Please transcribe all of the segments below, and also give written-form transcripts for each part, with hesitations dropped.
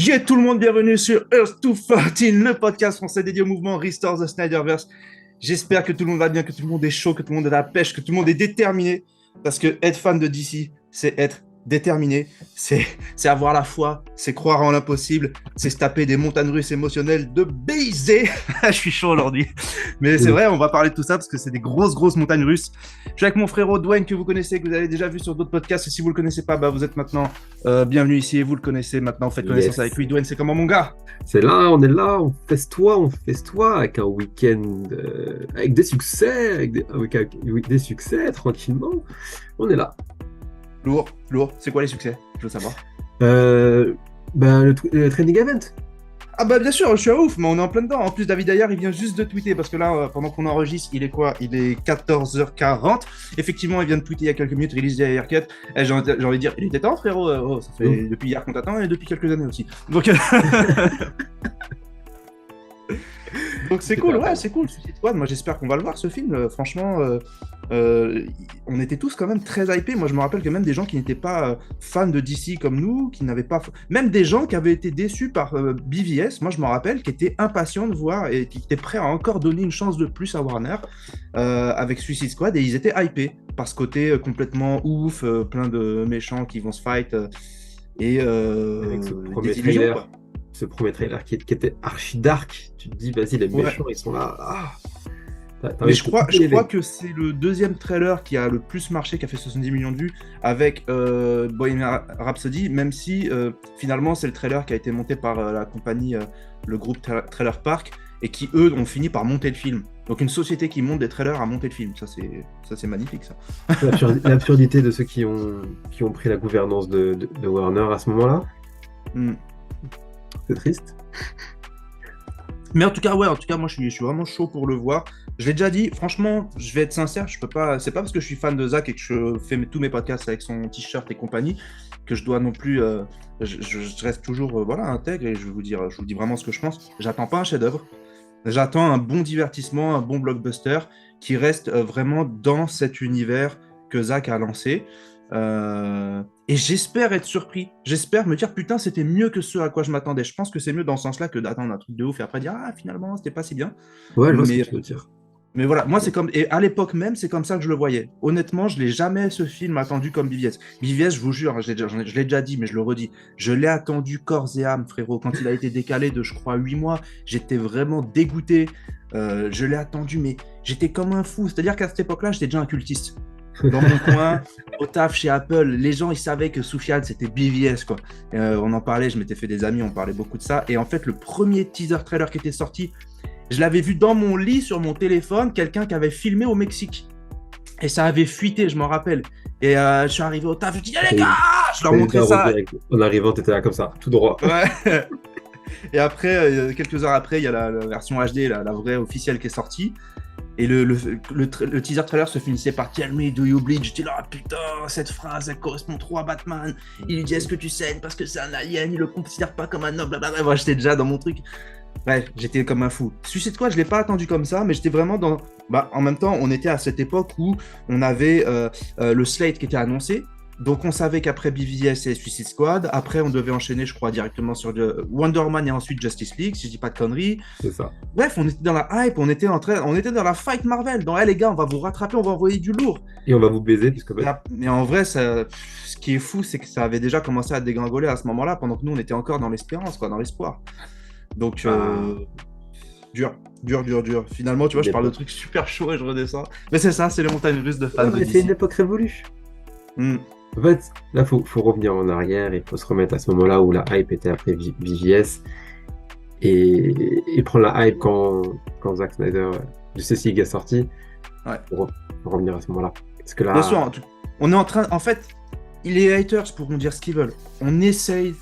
Yeah, tout le monde, bienvenue sur Earth 214, le podcast français dédié au mouvement Restore the Snyderverse. J'espère que tout le monde va bien, que tout le monde est chaud, que tout le monde a la pêche, que tout le monde est déterminé. Parce que être fan de DC, c'est être déterminé, c'est avoir la foi, c'est croire en l'impossible, c'est se taper des montagnes russes émotionnelles de baiser. Je suis chaud aujourd'hui. Mais c'est vrai, on va parler de tout ça parce que c'est des grosses montagnes russes. Je suis avec mon frérot Dwayne que vous connaissez, que vous avez déjà vu sur d'autres podcasts. Et si vous le connaissez pas, bah vous êtes maintenant bienvenue ici et vous le connaissez maintenant. Faites connaissance avec lui. Dwayne, c'est comment mon gars? C'est là, on est là, on festoie avec un week-end, avec des succès, avec des succès, tranquillement. On est là. Lourd. C'est quoi les succès? Je veux savoir. Le training event. Ah bah bien sûr, je suis à ouf, mais on est en plein dedans. En plus, David Ayer, il vient juste de tweeter, parce que là, pendant qu'on enregistre, il est quoi? Il est 14h40. Effectivement, il vient de tweeter il y a quelques minutes, release the haircut. J'ai envie de dire, il était temps, frérot. Ça fait depuis hier qu'on t'attend et depuis quelques années aussi. Donc, Donc c'est cool, ouais, c'est cool. Suicide Squad, moi j'espère qu'on va le voir ce film. Franchement, on était tous quand même très hypés. Moi je me rappelle que même des gens qui n'étaient pas fans de DC comme nous, qui n'avaient pas, même des gens qui avaient été déçus par BVS, moi je me rappelle, qui étaient impatients de voir et qui étaient prêts à encore donner une chance de plus à Warner avec Suicide Squad, et ils étaient hypés par ce côté complètement ouf, plein de méchants qui vont se fight et Avec ce premier trailer qui était archi dark. Tu te dis, vas-y, les méchants, ils sont là. Mais je crois que c'est le deuxième trailer qui a le plus marché, qui a fait 70 millions de vues, avec Bohemian Rhapsody, même si finalement c'est le trailer qui a été monté par la compagnie, le groupe Trailer Park, et qui eux ont fini par monter le film. Donc une société qui monte des trailers a monté le film, ça c'est magnifique ça. L'absurdité de ceux qui ont pris la gouvernance de Warner à ce moment-là. C'est triste. Mais en tout cas, moi je suis vraiment chaud pour le voir. Je l'ai déjà dit, franchement, je vais être sincère, je peux pas. C'est pas parce que je suis fan de Zach et que je fais tous mes podcasts avec son t-shirt et compagnie que je dois non plus. Je reste toujours intègre, et je vous dis vraiment ce que je pense. J'attends pas un chef-d'œuvre. J'attends un bon divertissement, un bon blockbuster qui reste vraiment dans cet univers que Zach a lancé. Et j'espère être surpris. J'espère me dire, putain, c'était mieux que ce à quoi je m'attendais. Je pense que c'est mieux dans ce sens-là que d'attendre un truc de ouf et après dire, ah, finalement, c'était pas si bien. Ouais, je vois ce que tu veux dire. Mais voilà, moi, c'est comme. Et à l'époque même, c'est comme ça que je le voyais. Honnêtement, je l'ai jamais, ce film, attendu comme BVS. BVS, je vous jure, je l'ai déjà dit, mais je le redis. Je l'ai attendu corps et âme, frérot. Quand il a été décalé de, je crois, 8 mois, j'étais vraiment dégoûté. Je l'ai attendu, mais j'étais comme un fou. C'est-à-dire qu'à cette époque-là, j'étais déjà un cultiste. Dans mon coin, au taf, chez Apple, les gens, ils savaient que Soufiane, c'était BVS, quoi. On en parlait, je m'étais fait des amis, on parlait beaucoup de ça. Et en fait, le premier teaser trailer qui était sorti, je l'avais vu dans mon lit, sur mon téléphone, quelqu'un qui avait filmé au Mexique. Et ça avait fuité, je m'en rappelle. Et je suis arrivé au taf, je dis, les gars, je leur montrais ça. En arrivant, t'étais là comme ça, tout droit. Ouais. Et après, quelques heures après, il y a la version HD, la vraie officielle qui est sortie. Et le teaser trailer se finissait par Tell me, do you bleed? J'étais là, putain, cette phrase, elle correspond trop à Batman. Il lui dit, est-ce que tu saignes parce que c'est un alien, il le considère pas comme un homme, blablabla. Moi, j'étais déjà dans mon truc. Ouais, j'étais comme un fou. Suicide Squad, je l'ai pas attendu comme ça, mais j'étais vraiment dans. En même temps, on était à cette époque où on avait le slate qui était annoncé. Donc on savait qu'après BVS et Suicide Squad, après on devait enchaîner, je crois, directement sur Wonder Man et ensuite Justice League, si je dis pas de conneries. C'est ça. Bref, on était dans la hype, on était dans la fight Marvel. Dans les gars, on va vous rattraper, on va envoyer du lourd. Et on va vous baiser puisque. Mais en vrai, ce qui est fou, c'est que ça avait déjà commencé à dégringoler à ce moment-là, pendant que nous on était encore dans l'espérance, quoi, dans l'espoir. Donc dur. Finalement, tu vois, je parle de trucs super chauds et je redescends. Mais c'est ça, c'est les montagnes russes de fans. Mais c'est une époque révolue. En fait, là, faut revenir en arrière, il faut se remettre à ce moment-là où la hype était après VJS et prendre la hype quand Zack Snyder, Justice League est sorti. Ouais. Pour revenir à ce moment-là. Parce que là. Bien sûr, on est en train. En fait, les haters pourront dire ce qu'ils veulent. On essaye,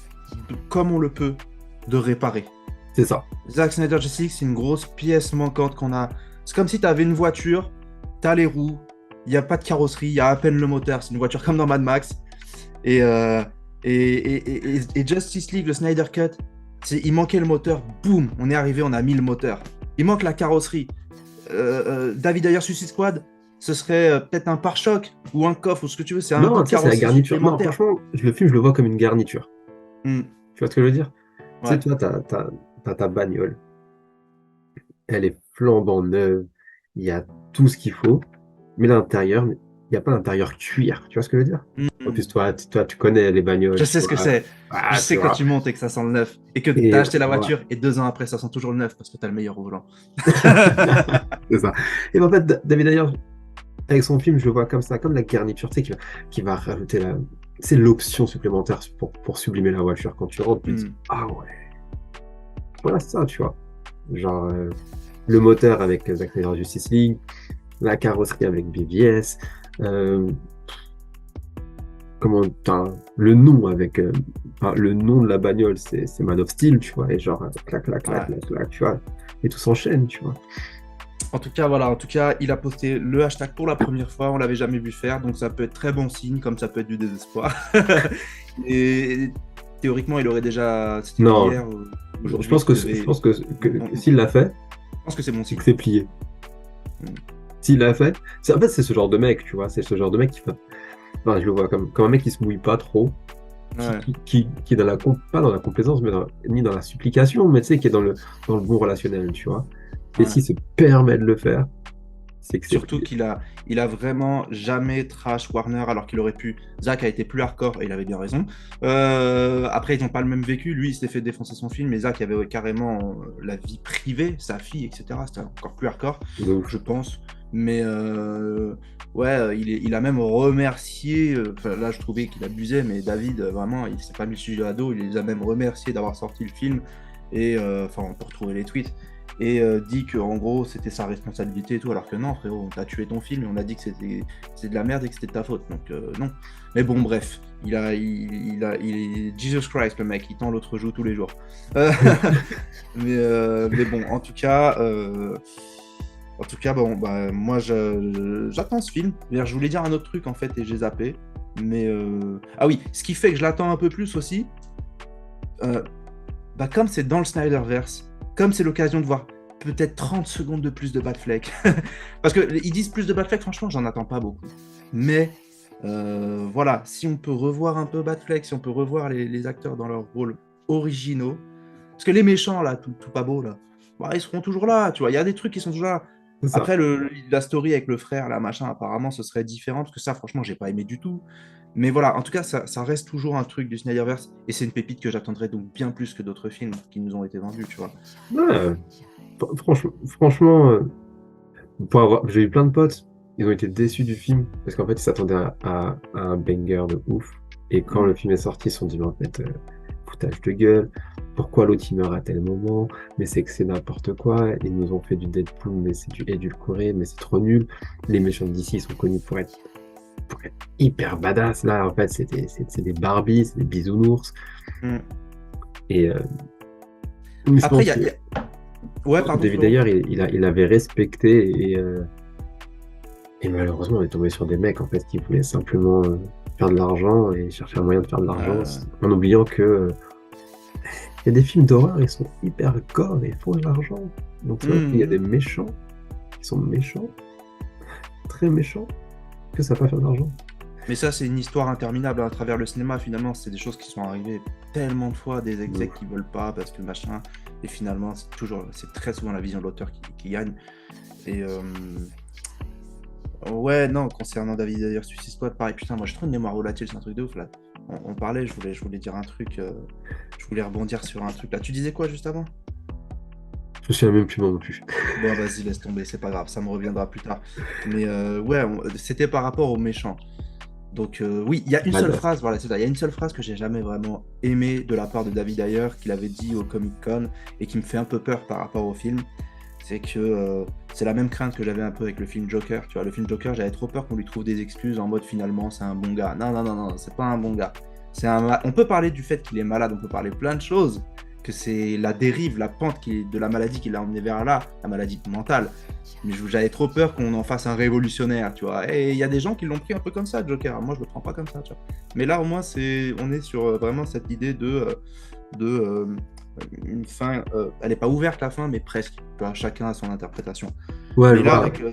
comme on le peut, de réparer. C'est ça. Zack Snyder Justice League, c'est une grosse pièce manquante qu'on a. C'est comme si tu avais une voiture, tu as les roues. Il n'y a pas de carrosserie, il y a à peine le moteur. C'est une voiture comme dans Mad Max. Et Justice League, le Snyder Cut, il manquait le moteur. Boum, on est arrivé, on a mis le moteur. Il manque la carrosserie. David Ayer Suicide Squad, ce serait peut-être un pare-choc ou un coffre ou ce que tu veux. Non, c'est la garniture. Non, franchement, le film, je le vois comme une garniture. Tu vois ce que je veux dire? Tu sais, Ouais. toi, t'as ta bagnole, elle est flambant neuve, il y a tout ce qu'il faut, mais l'intérieur, il n'y a pas d'intérieur cuir, tu vois ce que je veux dire? En Mhm. plus, toi, tu connais les Je bagnoles, tu sais ce que vois. c'est. Je Ah, tu sais quand vois. tu montes et que ça sent le neuf. Et que t'as Et acheté la voilà. voiture et 2 ans après, ça sent toujours le neuf parce que t'as le meilleur au volant. C'est ça. Et en fait, David Ayer, avec son film, je le vois comme ça, comme la garniture, tu sais, qui va rajouter c'est l'option supplémentaire pour sublimer la voiture. Quand tu rentres, tu te dis, Hmm. ah ouais, voilà ça, tu vois. Genre, le moteur avec Zack Snyder Justice League, la carrosserie avec BVS, euh, le nom avec, enfin, le nom de la bagnole, c'est Man of Steel, tu vois, et genre, clac, clac, clac, Ouais. clac, clac, tu vois, et tout s'enchaîne, tu vois. En tout cas, voilà. En tout cas, il a posté le hashtag pour la première fois. On l'avait jamais vu faire, donc ça peut être très bon signe, comme ça peut être du désespoir. Et théoriquement, il aurait déjà. C'était Non, hier, ou je aujourd'hui pense qu'il que, je devait. pense que Je s'il l'a fait, pense que c'est bon c'est que signe. c'est plié. Hmm. S'il l'a fait, en fait, c'est ce genre de mec, tu vois, c'est ce genre de mec qui fait. Enfin, je le vois comme un mec qui se mouille pas trop, Ouais. qui est dans pas dans la complaisance, mais ni dans la supplication, mais tu sais, qui est dans le bon relationnel, tu vois. Et Ouais. s'il se permet de le faire, c'est que c'est Surtout plié. qu'il a vraiment jamais trash Warner alors qu'il aurait pu. Zach a été plus hardcore et il avait bien raison. Après, ils n'ont pas le même vécu. Lui, il s'était fait défoncer son film, mais Zach avait carrément la vie privée, sa fille, etc. C'était encore plus hardcore, De ouf. je pense. Mais ouais, il a même remercié. Enfin, là, je trouvais qu'il abusait, mais David, vraiment, il s'est pas mis le sujet à dos. Il les a même remerciés d'avoir sorti le film. Et enfin, on peut retrouver les tweets et dit que en gros c'était sa responsabilité et tout, alors que non frérot, t'as tué ton film et on a dit que c'est de la merde et que c'était de ta faute, donc non. Mais bon bref, il est Jesus Christ le mec, il tend l'autre joue tous les jours. Euh, mais bon, en tout cas bon bah moi j'attends ce film. Je voulais dire un autre truc en fait et j'ai zappé. Mais ah oui, ce qui fait que je l'attends un peu plus aussi, euh, bah, comme c'est dans le Snyderverse, comme c'est l'occasion de voir peut-être 30 secondes de plus de Batfleck. Parce qu'ils disent plus de Batfleck, franchement, j'en attends pas beaucoup. Mais voilà, si on peut revoir un peu Batfleck, si on peut revoir les acteurs dans leurs rôles originaux, parce que les méchants, là, tout pas beau, là, bah, ils seront toujours là, tu vois, il y a des trucs qui sont toujours là. C'est ça. Après, la story avec le frère, là, machin, apparemment, ce serait différent, parce que ça, franchement, j'ai pas aimé du tout. Mais voilà, en tout cas, ça reste toujours un truc du Snyderverse, et c'est une pépite que j'attendrai donc bien plus que d'autres films qui nous ont été vendus, tu vois. Ouais, franchement, j'ai eu plein de potes, ils ont été déçus du film, parce qu'en fait, ils s'attendaient à un banger de ouf. Et quand Mm. le film est sorti, ils se sont dit, mais en fait, foutage de gueule, pourquoi l'autre il meurt à tel moment, mais c'est que c'est n'importe quoi, ils nous ont fait du Deadpool, mais c'est du édulcoré, mais c'est trop nul. Les méchants d'ici, ils sont connus pour être hyper badass, là, en fait, c'est des Barbies, c'est des bisounours. Mm. Et je Après, pense que, ouais, pardon, David Flo. Ayer, il avait respecté et malheureusement, on est tombé sur des mecs en fait qui voulaient simplement faire de l'argent et chercher un moyen de faire de l'argent Euh, en oubliant que il y a des films d'horreur, ils sont hyper gore et font de l'argent. Donc c'est vrai qu'il y a des mm. méchants qui sont méchants, très méchants, que ça va pas faire d'argent. Mais ça, c'est une histoire interminable à travers le cinéma, finalement. C'est des choses qui sont arrivées tellement de fois, des execs Donc, qui veulent pas parce que machin. Et finalement, c'est très souvent la vision de l'auteur qui gagne. Et ouais, non, concernant David Ayer Suicide Squad, pareil, putain, moi j'ai trop une mémoire volatile, c'est un truc de ouf là. On parlait, je voulais dire un truc, je voulais rebondir sur un truc là. Tu disais quoi juste avant? je me souviens même plus moi non plus. Bon, vas-y, laisse tomber, c'est pas grave, ça me reviendra plus tard. Mais ouais, c'était par rapport aux méchants. Donc oui, il y a une seule Badass. phrase, voilà, c'est ça, il y a une seule phrase que j'ai jamais vraiment aimée de la part de David Ayer, qu'il avait dit au Comic Con et qui me fait un peu peur par rapport au film. C'est que c'est la même crainte que j'avais un peu avec le film Joker. Tu vois, le film Joker, j'avais trop peur qu'on lui trouve des excuses en mode finalement c'est un bon gars. Non, non, non, non, c'est pas un bon gars. On peut parler du fait qu'il est malade, on peut parler plein de choses, que c'est la dérive, la pente de la maladie qui l'a emmené vers là, la maladie mentale. Mais j'avais trop peur qu'on en fasse un révolutionnaire, tu vois. Et il y a des gens qui l'ont pris un peu comme ça, Joker. Moi, je le prends pas comme ça, tu vois. Mais là, au moins, on est sur vraiment cette idée de une fin. Elle n'est pas ouverte la fin, mais presque. Tu vois, chacun a son interprétation. Ouais, Mais là, je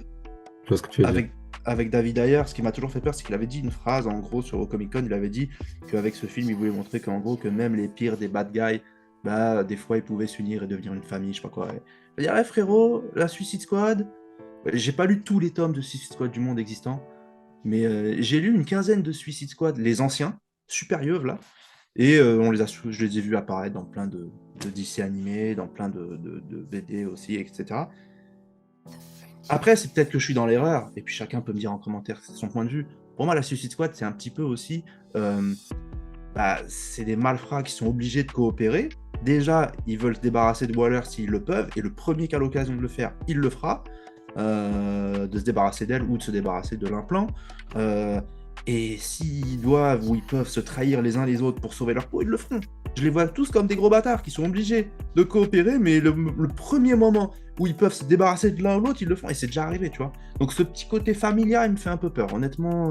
vois ce que tu veux dire. avec David Ayer, ce qui m'a toujours fait peur, c'est qu'il avait dit une phrase, en gros, sur Comic Con, il avait dit que même les pires des bad guys, même les pires des méchants, ils sont humains. Tu vois, et ça, c'est quelque chose qui m'a toujours fait peur. C'est qu'il avait dit une phrase, en gros, sur Comic Con, il avait dit qu'avec ce film, il voulait montrer qu'en gros, que même les pires des bad guys, même les pires des méchants, ils sont humains. Tu vois, et ça, c'est quelque chose qui m'a toujours fait peur. C'est qu'il avait dit une phrase, en gros, sur Comic Con, il avait dit qu'avec ce film, il voulait montrer qu'en gros, que même les pires des bad guys, bah, des fois, ils pouvaient s'unir et devenir une famille, je sais pas quoi. Ouais. Je veux dire, ouais, frérot, la Suicide Squad, j'ai pas lu tous les tomes de Suicide Squad du monde existant, mais j'ai lu une quinzaine de Suicide Squad, les anciens, super vieux, là, et je les ai vus apparaître dans plein de DC animés, dans plein de BD aussi, etc. Après, c'est peut-être que je suis dans l'erreur, et puis chacun peut me dire en commentaire son point de vue. Pour moi, la Suicide Squad, c'est un petit peu aussi... bah, c'est des malfrats qui sont obligés de coopérer. Déjà, ils veulent se débarrasser de Waller s'ils le peuvent, et le premier qui a l'occasion de le faire, il le fera, de se débarrasser d'elle ou de se débarrasser de l'implant. Et s'ils doivent ou ils peuvent se trahir les uns les autres pour sauver leur peau, ils le feront. Je les vois tous comme des gros bâtards qui sont obligés de coopérer, mais le premier moment où ils peuvent se débarrasser de l'un ou l'autre, ils le font, et c'est déjà arrivé, tu vois. Donc ce petit côté familial, il me fait un peu peur, honnêtement.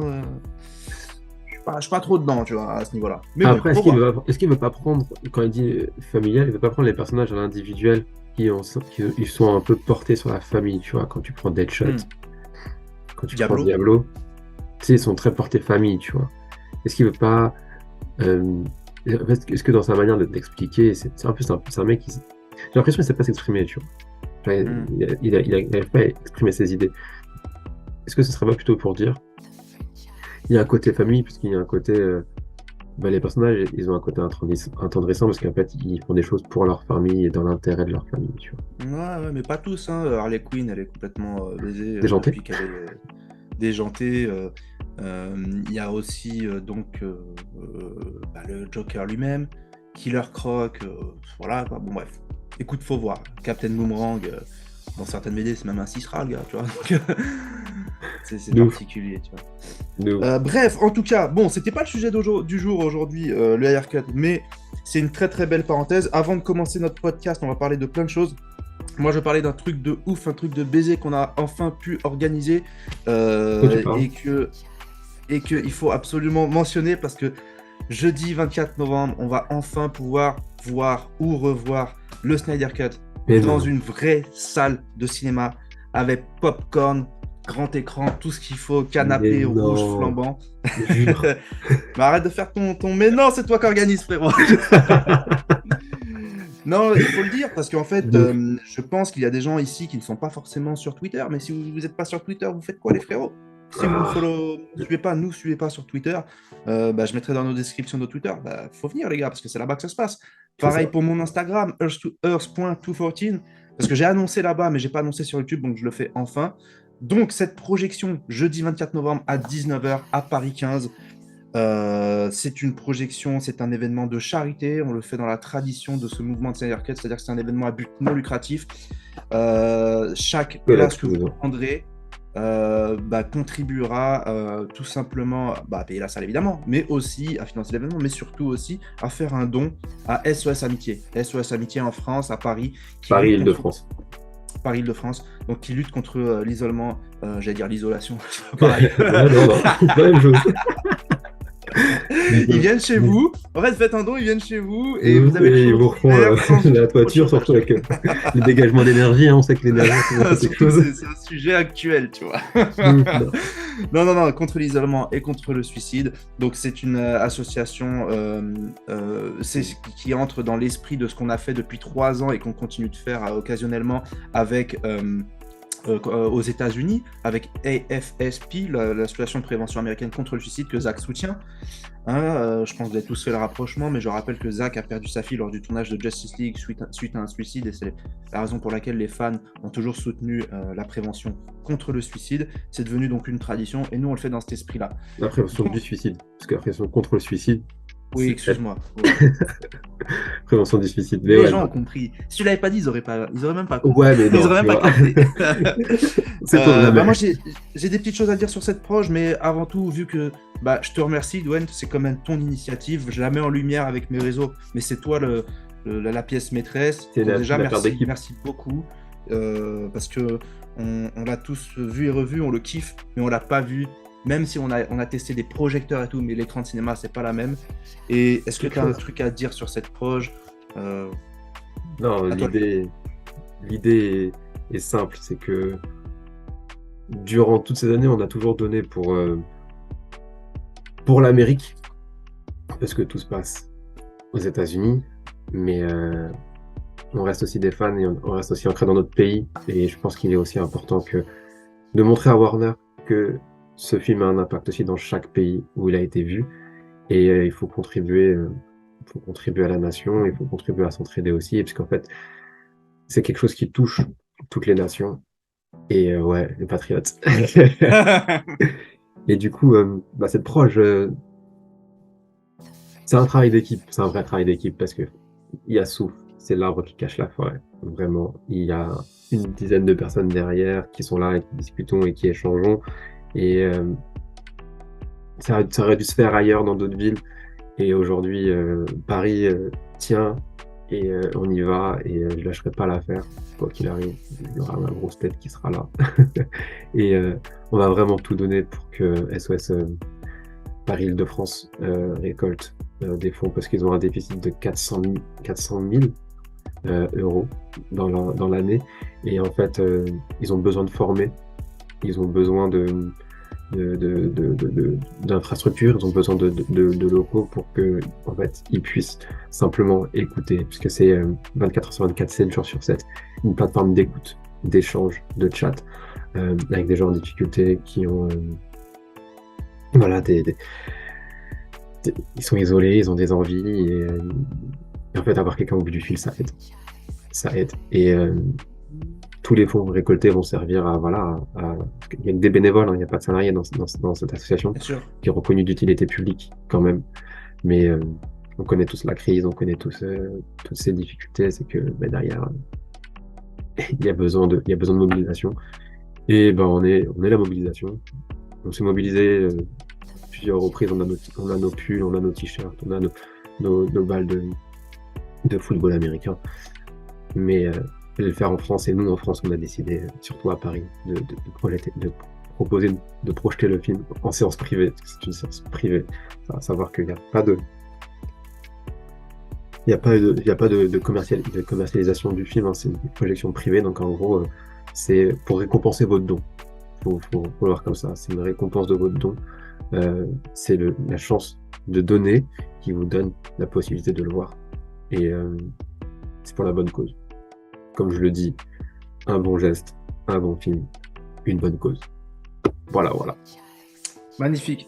Je suis pas trop dedans, tu vois, à ce niveau-là. Mais Après, bon, est-ce qu'il veut pas prendre, quand il dit familial, il veut pas prendre les personnages à l'individuel qui ils sont un peu portés sur la famille, tu vois, quand tu prends Deadshot, quand tu prends Diablo, tu sais, ils sont très portés famille, tu vois. Est-ce qu'il veut pas... est-ce que dans sa manière d'expliquer, c'est un mec qui... J'ai l'impression qu'il ne sait pas s'exprimer, tu vois. Il n'arrive pas à exprimer ses idées. Est-ce que ce serait pas plutôt pour dire il y a un côté famille, puisqu'il y a un côté... les personnages, ils ont un côté attendrissant parce qu'en fait, ils font des choses pour leur famille et dans l'intérêt de leur famille, tu vois. Ouais, mais pas tous, hein. Harley Quinn, elle est complètement baisée depuis qu'elle est déjantée. Il y a aussi le Joker lui-même, Killer Croc, voilà, quoi. Bon, bref. Écoute, faut voir. Captain Boomerang, dans certaines BD, c'est même un Cisra, le gars, tu vois. C'est particulier, tu vois. Bref, en tout cas, bon, c'était pas le sujet du jour aujourd'hui, le haircut, mais c'est une très très belle parenthèse. Avant de commencer notre podcast, on va parler de plein de choses. Moi, je parlais d'un truc de ouf, un truc de baiser qu'on a enfin pu organiser et que il faut absolument mentionner parce que jeudi 24 novembre, on va enfin pouvoir voir ou revoir le Snyder Cut dans une vraie salle de cinéma avec popcorn, grand écran, tout ce qu'il faut, canapé rouge flambant. Mais arrête de faire ton... Mais non, c'est toi qui organise, frérot. Non, il faut le dire, parce qu'en fait, je pense qu'il y a des gens ici qui ne sont pas forcément sur Twitter, mais si vous n'êtes pas sur Twitter, vous faites quoi, les frérots? Si vous ne suivez pas sur Twitter, je mettrai dans nos descriptions de Twitter, faut venir, les gars, parce que c'est là-bas que ça se passe. Pareil pour mon Instagram, earth.214, parce que j'ai annoncé là-bas, mais j'ai pas annoncé sur YouTube, donc je le fais enfin. Donc, cette projection, jeudi 24 novembre à 19h à Paris 15, c'est une projection, c'est un événement de charité, on le fait dans la tradition de ce mouvement de Snyder Cut, c'est-à-dire que c'est un événement à but non lucratif. Chaque place que vous prendrez contribuera tout simplement à payer la salle évidemment, mais aussi à financer l'événement, mais surtout aussi à faire un don à SOS Amitié. SOS Amitié en France, à Paris. Paris-Île-de-France. Paris-Île-de-France, donc qui lutte contre l'isolement, j'allais dire l'isolation, pareil. Même chose. Ils viennent chez vous, en fait faites un don, ils viennent chez vous et vous avez ils vous refont la toiture, surtout avec le dégagement d'énergie, on sait que l'énergie c'est quelque chose. C'est un sujet actuel, tu vois. Non, contre l'isolement et contre le suicide, donc c'est une association qui entre dans l'esprit de ce qu'on a fait depuis 3 ans et qu'on continue de faire occasionnellement avec... aux États-Unis avec AFSP, l'association de prévention américaine contre le suicide que Zach soutient. Je pense que vous avez tous fait le rapprochement, mais je rappelle que Zach a perdu sa fille lors du tournage de Justice League suite à un suicide, et c'est la raison pour laquelle les fans ont toujours soutenu la prévention contre le suicide. C'est devenu donc une tradition, et nous on le fait dans cet esprit-là. La prévention du suicide, parce que la prévention contre le suicide... Oui, excuse-moi. Prévention du suicide. Mais les gens ont compris. Si tu l'avais pas dit, ils auraient même pas compris. Ouais, mais non, ils auraient même pas compris. C'est moi, j'ai des petites choses à dire sur cette proche, mais avant tout, vu que je te remercie, Dwayne, c'est quand même ton initiative. Je la mets en lumière avec mes réseaux, mais c'est toi la pièce maîtresse. Déjà, merci beaucoup. Parce que on l'a tous vu et revu, on le kiffe, mais on l'a pas vu. Même si on a testé des projecteurs et tout, mais l'écran de cinéma, c'est pas la même. Et est-ce que tu as un truc à dire sur cette proje Non, l'idée est simple, c'est que durant toutes ces années, on a toujours donné pour l'Amérique, parce que tout se passe aux États-Unis, mais on reste aussi des fans et on reste aussi ancré dans notre pays. Et je pense qu'il est aussi important de montrer à Warner que ce film a un impact aussi dans chaque pays où il a été vu. Et il faut contribuer à la nation, il faut contribuer à s'entraider aussi, parce qu'en fait, c'est quelque chose qui touche toutes les nations. Et ouais, les patriotes. Et du coup, cette proche, c'est un travail d'équipe, c'est un vrai travail d'équipe, parce que Yassou, c'est l'arbre qui cache la forêt. Vraiment, il y a une dizaine de personnes derrière qui sont là et qui discutons et qui échangeons. Et ça aurait dû se faire ailleurs dans d'autres villes. Et aujourd'hui, Paris tient et on y va et je lâcherai pas l'affaire. Quoi qu'il arrive, il y aura ma grosse tête qui sera là. Et on va vraiment tout donner pour que SOS Paris-Île-de-France récolte des fonds parce qu'ils ont un déficit de 400 000 euros dans l'année. Et en fait, ils ont besoin de former, ils ont besoin d'infrastructures, ils ont besoin de locaux pour que en fait, ils puissent simplement écouter, puisque c'est 24 heures sur 24, 7 jours sur 7, une plateforme d'écoute, d'échange, de chat, avec des gens en difficulté qui ont voilà, ils sont isolés, ils ont des envies, et en fait, avoir quelqu'un au bout du fil, ça aide. Ça aide. Et tous les fonds récoltés vont servir il y a que des bénévoles, hein, il n'y a pas de salariés dans cette association Bien sûr. qui est reconnue d'utilité publique quand même. Mais on connaît tous la crise, on connaît tous toutes ces difficultés, c'est que derrière, il y a besoin de mobilisation. Et on est la mobilisation. On s'est mobilisé plusieurs reprises, on a nos pulls, on a nos t-shirts, on a nos balles de football américain. Mais le faire en France, et nous en France, on a décidé, surtout à Paris, de proposer de projeter le film en séance privée. C'est une séance privée. À savoir qu'il n'y a pas de commercialisation du film, hein, c'est une projection privée, donc en gros, c'est pour récompenser votre don. Faut le voir comme ça, c'est une récompense de votre don. C'est la chance de donner qui vous donne la possibilité de le voir. Et c'est pour la bonne cause. Comme je le dis, un bon geste, un bon film, une bonne cause. Voilà. Magnifique,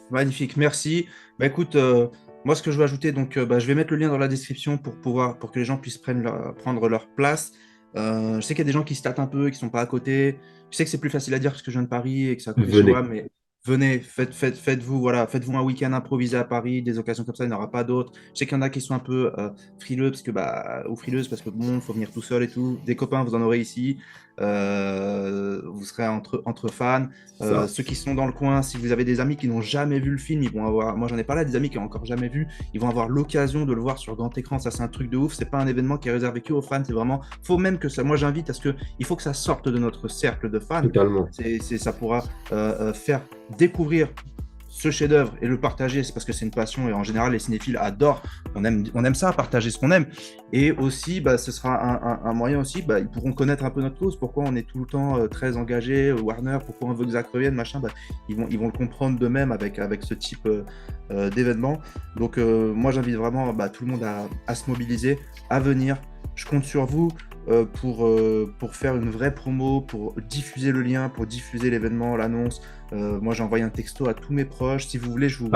merci. Écoute, moi ce que je veux ajouter, donc je vais mettre le lien dans la description pour que les gens puissent prendre leur place. Je sais qu'il y a des gens qui se tâtent un peu, qui sont pas à côté. Je sais que c'est plus facile à dire parce que je viens de Paris et que c'est à côté de chez moi, mais venez, faites-vous un week-end improvisé à Paris, des occasions comme ça, il n'y en aura pas d'autres. Je sais qu'il y en a qui sont un peu frileux ou frileuses parce que bon, il faut venir tout seul et tout. Des copains, vous en aurez ici. Vous serez entre fans. Ceux qui sont dans le coin, si vous avez des amis qui n'ont jamais vu le film, ils vont avoir. Moi, j'en ai parlé à des amis qui n'ont encore jamais vu. Ils vont avoir l'occasion de le voir sur grand écran. Ça, c'est un truc de ouf. C'est pas un événement qui est réservé que aux fans. C'est vraiment. Faut même que ça. Moi, j'invite à ce que. Il faut que ça sorte de notre cercle de fans. Totalement. Ça pourra faire découvrir ce chef-d'œuvre et le partager, c'est parce que c'est une passion et en général les cinéphiles adorent, on aime ça, partager ce qu'on aime, et aussi ce sera un moyen aussi, ils pourront connaître un peu notre cause, pourquoi on est tout le temps très engagé, Warner, pourquoi on veut que Zach revienne, machin, ils vont le comprendre d'eux-mêmes avec ce type d'événement. Donc moi j'invite vraiment tout le monde à se mobiliser, à venir. Je compte sur vous pour faire une vraie promo, pour diffuser le lien, pour diffuser l'événement, l'annonce. Moi, j'ai envoyé un texto à tous mes proches. Si vous voulez, je vous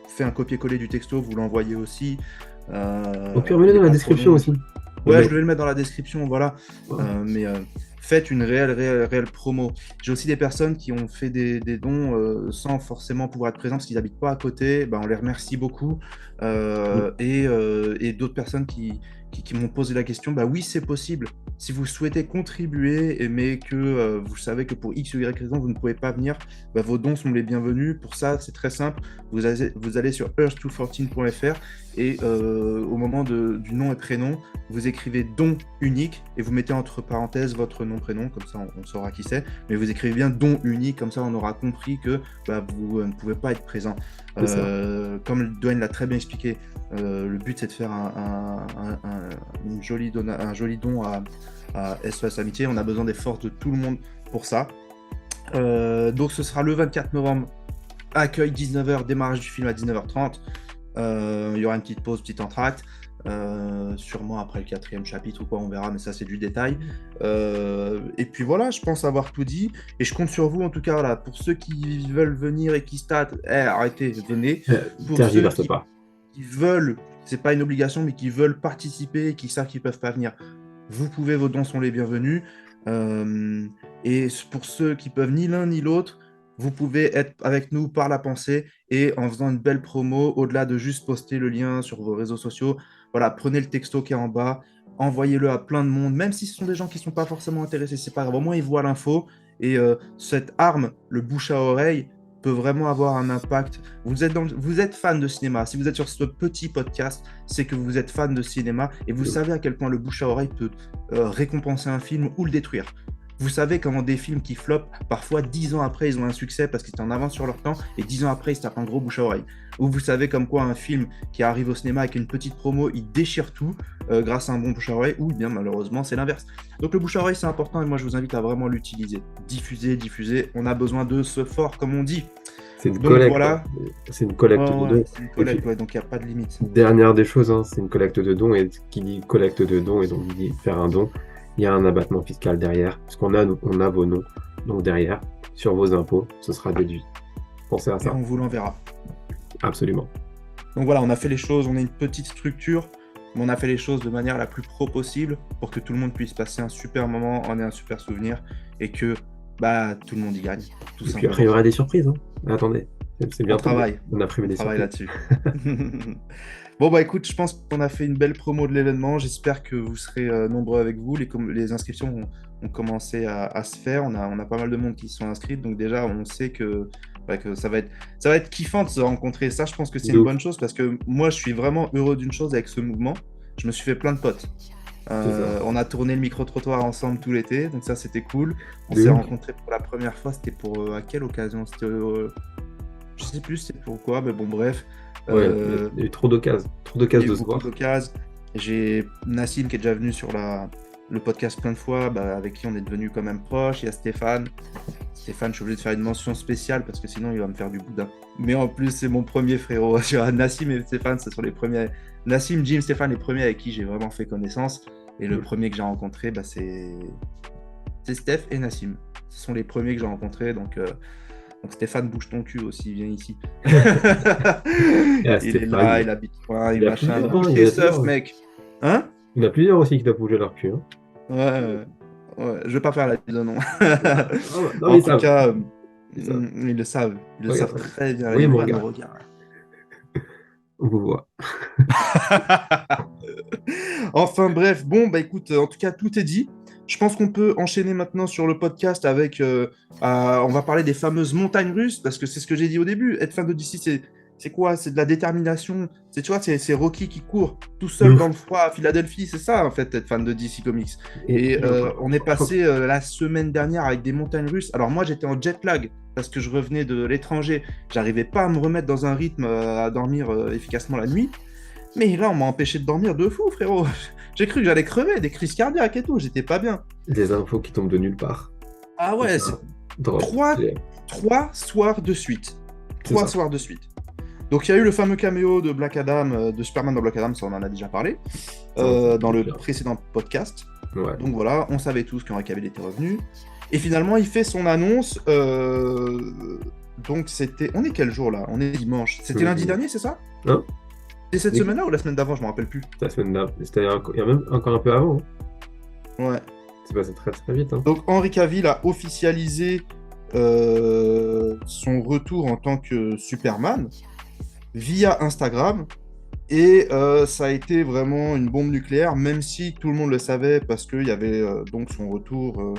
fais un copier-coller du texto, vous l'envoyez aussi. Au pire, mettez dans la description aussi. Ouais, je vais le mettre dans la description, voilà. Mais faites une réelle promo. J'ai aussi des personnes qui ont fait des dons sans forcément pouvoir être présents parce qu'ils n'habitent pas à côté. On les remercie beaucoup. Et d'autres personnes qui m'ont posé la question, oui, c'est possible. Si vous souhaitez contribuer, mais que vous savez que pour X ou Y raison, vous ne pouvez pas venir, vos dons sont les bienvenus. Pour ça, c'est très simple. Vous allez sur earth214.fr et au moment du nom et prénom, vous écrivez don unique et vous mettez entre parenthèses votre nom, prénom, comme ça on saura qui c'est. Mais vous écrivez bien don unique, comme ça on aura compris que vous ne pouvez pas être présent. Comme Dwayne l'a très bien expliqué, le but c'est de faire un joli don à SOS Amitié. On a besoin des forces de tout le monde pour ça. Donc ce sera le 24 novembre, accueil 19h, démarrage du film à 19h30. Il y aura une petite pause, petit entracte. Sûrement après le 4e chapitre ou quoi, on verra, mais ça c'est du détail. Et puis voilà, je pense avoir tout dit. Et je compte sur vous en tout cas, voilà, pour ceux qui veulent venir et qui arrêtez, venez. Pour ceux qui veulent, c'est pas une obligation, mais qui veulent participer et qui savent qu'ils peuvent pas venir, vous pouvez, vos dons sont les bienvenus. Et pour ceux qui peuvent ni l'un ni l'autre, vous pouvez être avec nous par la pensée et en faisant une belle promo, au-delà de juste poster le lien sur vos réseaux sociaux. Voilà, prenez le texto qui est en bas, envoyez-le à plein de monde, même si ce sont des gens qui ne sont pas forcément intéressés, c'est pas grave, au moins ils voient l'info. Et cette arme, le bouche à oreille, peut vraiment avoir un impact. Vous êtes fan de cinéma. Si vous êtes sur ce petit podcast, c'est que vous êtes fan de cinéma et vous savez à quel point le bouche à oreille peut récompenser un film ou le détruire. Vous savez comment des films qui flopent, parfois 10 ans après, ils ont un succès parce qu'ils étaient en avance sur leur temps, et 10 ans après, ils se tapent un gros bouche à oreille. Ou vous savez comme quoi un film qui arrive au cinéma avec une petite promo, il déchire tout grâce à un bon bouche à oreille, ou bien malheureusement, c'est l'inverse. Donc le bouche à oreille, c'est important, et moi je vous invite à vraiment l'utiliser. Diffuser, on a besoin de ce fort, comme on dit. C'est une collecte. Voilà. C'est une collecte de dons. C'est une collecte, ouais, donc il n'y a pas de limite. Dernière des choses, hein, c'est une collecte de dons, et qui dit collecte de dons, et donc dit faire un don, il y a un abattement fiscal derrière, parce qu'on a vos noms, donc derrière, sur vos impôts, ce sera déduit. Pensez à ça. Et on vous l'enverra. Absolument. Donc voilà, on a fait les choses, on est une petite structure, mais on a fait les choses de manière la plus pro possible pour que tout le monde puisse passer un super moment, en ait un super souvenir, et que tout le monde y gagne. Tout et puis après, il y aura des surprises. Hein. Attendez, c'est bien. On travaille. On a prévu des surprises. Là-dessus. Bon, écoute, je pense qu'on a fait une belle promo de l'événement. J'espère que vous serez nombreux avec vous. Les inscriptions ont commencé à se faire. On a pas mal de monde qui se sont inscrits. Donc déjà, on sait que ça va être kiffant de se rencontrer. Ça, je pense que c'est une bonne chose parce que moi, je suis vraiment heureux d'une chose avec ce mouvement. Je me suis fait plein de potes. On a tourné le micro-trottoir ensemble tout l'été. Donc ça, c'était cool. On s'est rencontrés pour la première fois. C'était pour à quelle occasion? C'était... je sais plus c'est pourquoi, mais bon, bref. Ouais, il y a eu trop d'occasions de se voir. J'ai Nassim qui est déjà venu sur le podcast plein de fois, avec qui on est devenu quand même proche. Il y a Stéphane. Stéphane, je suis obligé de faire une mention spéciale parce que sinon il va me faire du boudin. Mais en plus, c'est mon premier frérot. Nassim et Stéphane, ce sont les premiers. Nassim, Jim, Stéphane, les premiers avec qui j'ai vraiment fait connaissance. Et le premier que j'ai rencontré, c'est Steph et Nassim. Ce sont les premiers que j'ai rencontrés, donc Stéphane, bouge ton cul aussi, viens ici. Il est là, il habite loin, il machin. Bouge tes seufs, mec. Hein? Il y en a plusieurs aussi qui doivent bouger leur cul. Hein. Ouais, je vais pas faire la mise au nom. Non, en tout cas, ils le savent. Ils le savent très bien. Oui, mon gars. On vous voit. Enfin bref, bon, écoute, en tout cas, tout est dit. Je pense qu'on peut enchaîner maintenant sur le podcast avec... on va parler des fameuses montagnes russes, parce que c'est ce que j'ai dit au début. Être fan de DC, c'est quoi? C'est de la détermination. C'est Rocky qui court tout seul dans le froid à Philadelphie. C'est ça, en fait, être fan de DC Comics. Et on est passé la semaine dernière avec des montagnes russes. Alors moi, j'étais en jet lag, parce que je revenais de l'étranger. J'arrivais pas à me remettre dans un rythme à dormir efficacement la nuit. Mais là, on m'a empêché de dormir de fou, frérot. J'ai cru que j'allais crever, des crises cardiaques et tout. J'étais pas bien. Des infos qui tombent de nulle part. Ah ouais, c'est trois soirs de suite. Trois soirs de suite. Donc il y a eu le fameux caméo de Black Adam, de Superman dans Black Adam, ça on en a déjà parlé, dans le précédent podcast. Ouais. Donc voilà, on savait tous qu'Henry Cavill était revenu. Et finalement, il fait son annonce. Donc c'était... On est quel jour là? On est dimanche. C'était lundi dernier, c'est ça? Non. C'est cette semaine-là ou la semaine d'avant? Je me rappelle plus. La semaine d'avant. C'était il y a même encore un peu avant. Hein. Ouais. C'est passé très très vite. Hein. Donc Henry Cavill a officialisé son retour en tant que Superman via Instagram. Et ça a été vraiment une bombe nucléaire, même si tout le monde le savait, parce qu'il y avait donc son retour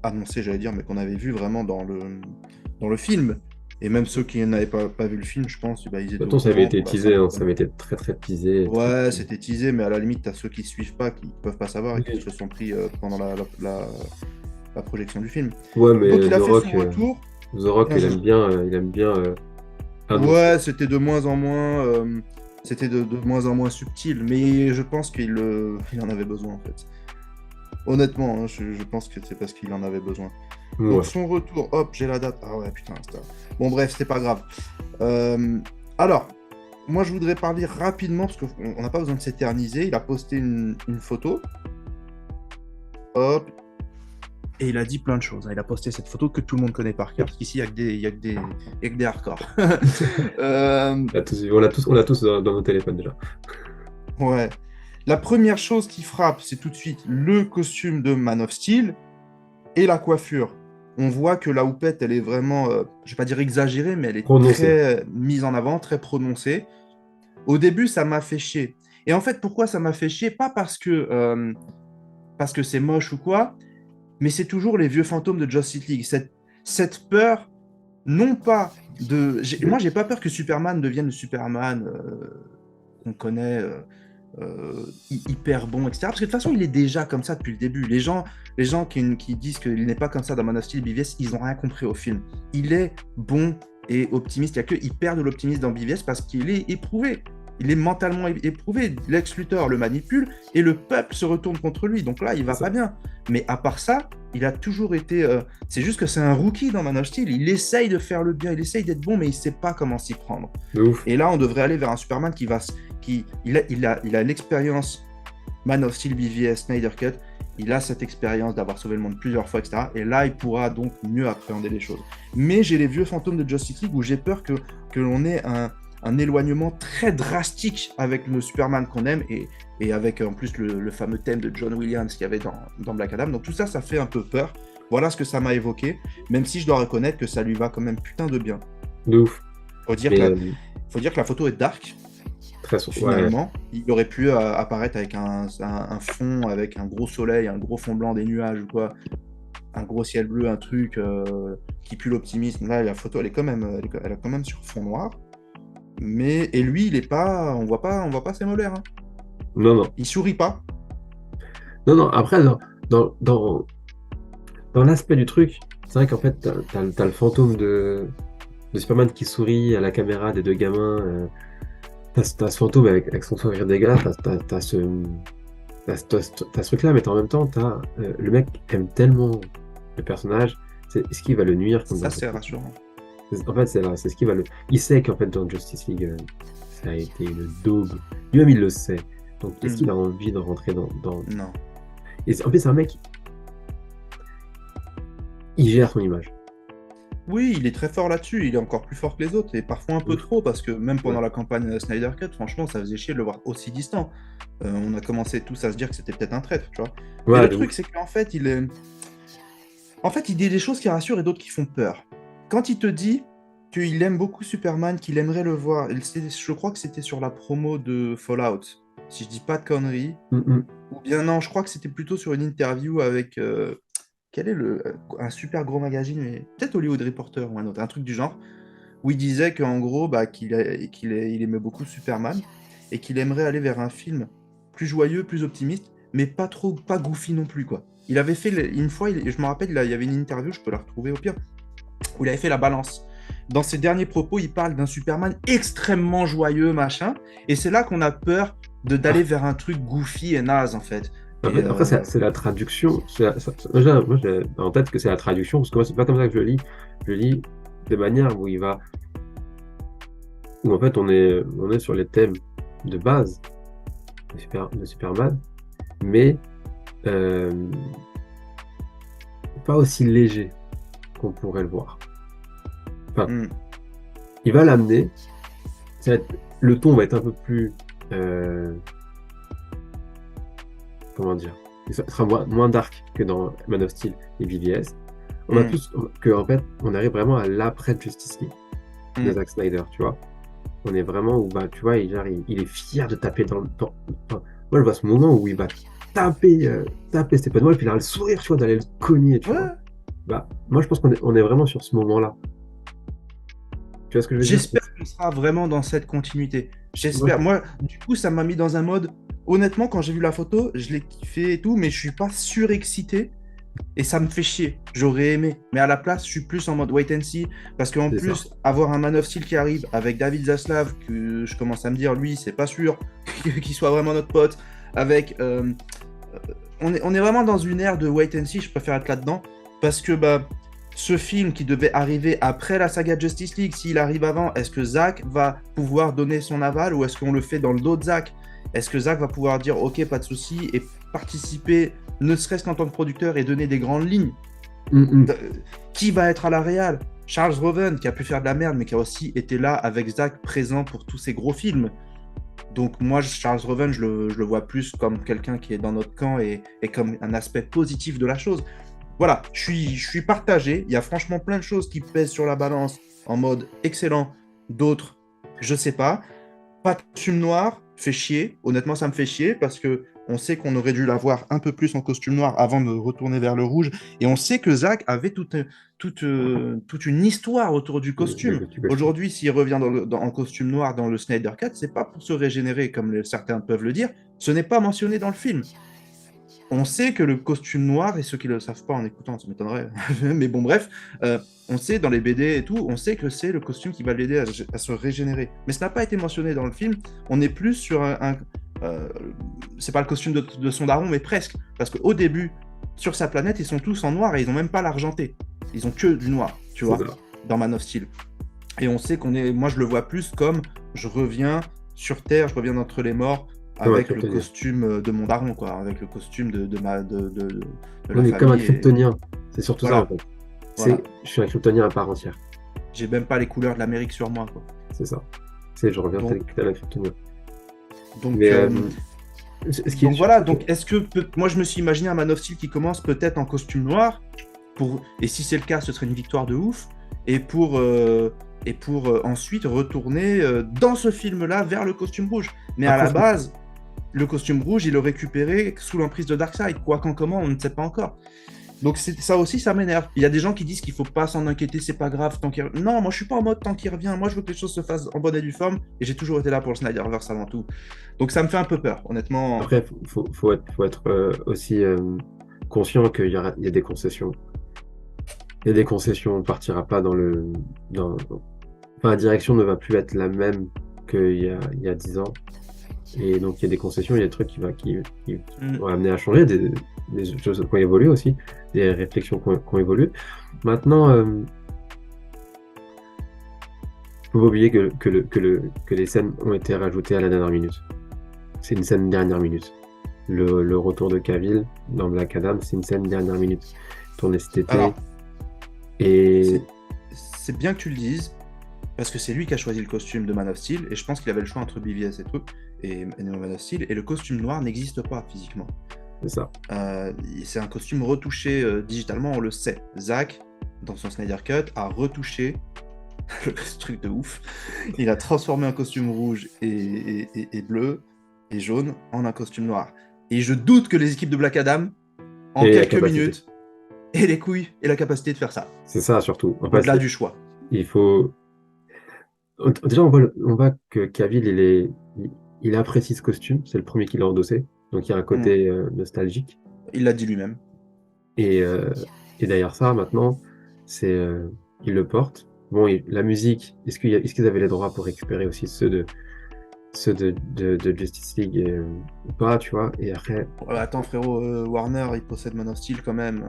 annoncé, j'allais dire, mais qu'on avait vu vraiment dans le film. Et même ceux qui n'avaient pas vu le film, je pense, ils étaient... Attends, ça avait été teasé, ça avait été très très teasé. Ouais, c'était teasé, mais à la limite, t'as ceux qui suivent pas, qui peuvent pas savoir, et qui se sont pris pendant la projection du film. Ouais, mais donc il a fait son retour. The Rock, il aime bien ouais, c'était de moins en moins subtil, mais je pense qu'il en avait besoin, en fait. Honnêtement, hein, je pense que c'est parce qu'il en avait besoin. Donc son retour, hop, j'ai la date. Ah ouais, putain, bon bref, c'était pas grave. Alors, moi, je voudrais parler rapidement, parce qu'on n'a pas besoin de s'éterniser. Il a posté une photo. Hop. Et il a dit plein de choses. Il a posté cette photo que tout le monde connaît par cœur, parce qu'ici, il y a que des hardcore. On l'a tous dans nos téléphones déjà. Ouais. La première chose qui frappe, c'est tout de suite le costume de Man of Steel et la coiffure. On voit que la houppette, elle est vraiment, je vais pas dire exagérée, mais elle est Prononcé. très mise en avant, très prononcée. Au début, ça m'a fait chier. Et en fait, pourquoi ça m'a fait chier? Pas parce que c'est moche ou quoi, mais c'est toujours les vieux fantômes de Justice League. Cette peur, non pas de... Moi, j'ai pas peur que Superman devienne le Superman qu'on connaît, hyper bon, etc. Parce que de toute façon, il est déjà comme ça depuis le début. Les gens qui disent qu'il n'est pas comme ça dans Man of Steel, BVS, ils n'ont rien compris au film. Il est bon et optimiste. Il n'y a que il perd de l'optimisme dans BVS parce qu'il est éprouvé. Il est mentalement éprouvé. Lex Luthor le manipule et le peuple se retourne contre lui. Donc là, il va pas bien. Mais à part ça, il a toujours été... c'est juste que c'est un rookie dans Man of Steel. Il essaye de faire le bien, il essaye d'être bon, mais il sait pas comment s'y prendre. Et là, on devrait aller vers un Superman il a l'expérience Man of Steel, BVS, Snyder Cut. Il a cette expérience d'avoir sauvé le monde plusieurs fois, etc. Et là, il pourra donc mieux appréhender les choses. Mais j'ai les vieux fantômes de Justice League où j'ai peur que l'on ait un éloignement très drastique avec le Superman qu'on aime et avec en plus le fameux thème de John Williams qu'il y avait dans Black Adam. Donc tout ça, ça fait un peu peur. Voilà ce que ça m'a évoqué, même si je dois reconnaître que ça lui va quand même putain de bien. De ouf. Faut dire que la photo est dark. Très finalement, ouais. Il aurait pu apparaître avec un fond, avec un gros soleil, un gros fond blanc, des nuages ou quoi, un gros ciel bleu, un truc qui pue l'optimisme. Là, la photo, elle a quand même sur fond noir. Et lui, il est pas, on voit pas ses molaires. Hein. Non. Il sourit pas. Non. Après, dans l'aspect du truc, c'est vrai qu'en fait, t'as le fantôme de Superman qui sourit à la caméra des deux gamins. T'as ce fantôme avec son sourire dégueulasse, t'as ce truc-là, mais en même temps, le mec aime tellement le personnage, est-ce qu'il va le nuire comme ça, c'est rassurant. En fait, c'est ce qui va le... Il sait qu'en fait, dans Justice League, ça a été une daube. Lui-même, il le sait. Donc, est-ce qu'il a envie de rentrer dans... Non. Et en fait, c'est un mec... Il gère son image. Oui, il est très fort là-dessus, il est encore plus fort que les autres, et parfois un peu trop, parce que même pendant la campagne Snyder Cut, franchement, ça faisait chier de le voir aussi distant. On a commencé tous à se dire que c'était peut-être un traître, tu vois. Ouais, mais le truc, c'est qu'en fait, il dit des choses qui rassurent et d'autres qui font peur. Quand il te dit qu'il aime beaucoup Superman, qu'il aimerait le voir, je crois que c'était sur la promo de Fallout, si je dis pas de conneries, ou bien non, je crois que c'était plutôt sur une interview avec... quel est un super gros magazine, mais peut-être Hollywood Reporter ou un autre, un truc du genre, où il disait qu'en gros, qu'il aimait beaucoup Superman et qu'il aimerait aller vers un film plus joyeux, plus optimiste, mais pas goofy non plus, quoi. Il avait fait, une fois, je me rappelle, il y avait une interview, je peux la retrouver au pire, où il avait fait la balance. Dans ses derniers propos, il parle d'un Superman extrêmement joyeux, machin, et c'est là qu'on a peur d'aller vers un truc goofy et naze, en fait. Après, c'est la traduction. Moi, j'ai en tête que c'est la traduction, parce que moi, c'est pas comme ça que je le lis. Je le lis de manière où où en fait, on est sur les thèmes de base de Superman, mais pas aussi léger qu'on pourrait le voir. Enfin, il va l'amener. Le ton va être un peu plus... comment dire, ça sera moins dark que dans Man of Steel et BVS. On a plus que en fait, on arrive vraiment à l'après Justice League de Zack Snyder, tu vois. On est vraiment où tu vois, il est fier de taper dans le temps. Moi, je vois ce moment où il va taper Steppenwolf, il a le sourire, tu vois, d'aller le cogner, tu vois. Moi, je pense qu'on est vraiment sur ce moment-là. Tu vois ce que je veux dire? J'espère qu'on sera vraiment dans cette continuité. J'espère. Ouais. Moi, du coup, ça m'a mis dans un mode. Honnêtement, quand j'ai vu la photo, je l'ai kiffé et tout, mais je suis pas surexcité et ça me fait chier. J'aurais aimé, mais à la place, je suis plus en mode wait and see parce qu'en plus, avoir un Man of Steel qui arrive avec David Zaslav, que je commence à me dire, lui, c'est pas sûr qu'il soit vraiment notre pote. Avec, on est vraiment dans une ère de wait and see. Je préfère être là-dedans parce que ce film qui devait arriver après la saga Justice League, s'il arrive avant, est-ce que Zack va pouvoir donner son aval ou est-ce qu'on le fait dans le dos de Zack? Est-ce que Zack va pouvoir dire ok, pas de souci et participer, ne serait-ce qu'en tant que producteur et donner des grandes lignes? Qui va être à la réal? Charles Roven, qui a pu faire de la merde, mais qui a aussi été là avec Zack présent pour tous ces gros films. Donc moi, Charles Roven, je le vois plus comme quelqu'un qui est dans notre camp et comme un aspect positif de la chose. Voilà, je suis partagé. Il y a franchement plein de choses qui pèsent sur la balance en mode excellent. D'autres, je sais pas. Pas de costume noir, fait chier. Honnêtement, ça me fait chier parce que on sait qu'on aurait dû l'avoir un peu plus en costume noir avant de retourner vers le rouge. Et on sait que Zack avait toute une histoire autour du costume. Aujourd'hui, s'il revient en costume noir dans le Snyder Cut, c'est pas pour se régénérer, comme certains peuvent le dire. Ce n'est pas mentionné dans le film. On sait que le costume noir, et ceux qui ne le savent pas en écoutant, ça m'étonnerait, mais bon, bref, on sait dans les BD et tout, on sait que c'est le costume qui va l'aider à se régénérer. Mais ça n'a pas été mentionné dans le film. On est plus sur c'est pas le costume de son daron, mais presque. Parce qu'au début, sur sa planète, ils sont tous en noir et ils n'ont même pas l'argenté. Ils ont que du noir, tu vois, dans Man of Steel. Et on sait moi je le vois plus comme je reviens sur Terre, je reviens d'entre les morts, avec le costume de mon daron, quoi, avec le costume de la famille. Comme un kryptonien, c'est surtout voilà. ça en fait. Voilà. Je suis un kryptonien à part entière. J'ai même pas les couleurs de l'Amérique sur moi, quoi. C'est ça. Je reviens tel un kryptonien. Donc, donc voilà, donc est-ce que moi je me suis imaginé un Man of Steel qui commence peut-être en costume noir, et si c'est le cas, ce serait une victoire de ouf, et pour ensuite retourner dans ce film-là vers le costume rouge. Mais après, à la base, le costume rouge, il le récupéré sous l'emprise de Darkseid. Quoi qu'en comment, on ne sait pas encore. Donc ça aussi, ça m'énerve. Il y a des gens qui disent qu'il ne faut pas s'en inquiéter, c'est pas grave. Non, moi je suis pas en mode tant qu'il revient. Moi je veux que les choses se fassent en bonne et due forme. Et j'ai toujours été là pour le Snyderverse avant tout. Donc ça me fait un peu peur, honnêtement. Après, faut être aussi conscient qu'il y a des concessions. Il y a des concessions, on ne partira pas Enfin, la direction ne va plus être la même qu'il y a 10 ans. Et donc, il y a des concessions, il y a des trucs qui vont amener à changer, des choses qui ont évolué aussi, des réflexions qui ont évolué. Maintenant, il ne faut pas oublier que les scènes ont été rajoutées à la dernière minute. C'est une scène dernière minute. Le retour de Cavill dans Black Adam, c'est une scène dernière minute. Tournée cet été. Alors, et c'est bien que tu le dises, parce que c'est lui qui a choisi le costume de Man of Steel, et je pense qu'il avait le choix entre BVS et tout, et Man of Steel, et le costume noir n'existe pas physiquement. C'est ça. C'est un costume retouché digitalement, on le sait. Zack, dans son Snyder Cut, a retouché le truc de ouf. Il a transformé un costume rouge et bleu et jaune en un costume noir. Et je doute que les équipes de Black Adam, en quelques minutes, aient les couilles et la capacité de faire ça. C'est ça surtout. Au-delà du choix. Il faut... Déjà, on voit que Cavill, il apprécie ce costume. C'est le premier qu'il a endossé. Donc, il y a un côté nostalgique. Il l'a dit lui-même. Et derrière ça, maintenant, il le porte. Bon, la musique, est-ce qu'ils avaient les droits pour récupérer aussi ceux de Justice League ou pas, tu vois? Et après... Attends, frérot, Warner, il possède Man of Steel quand même.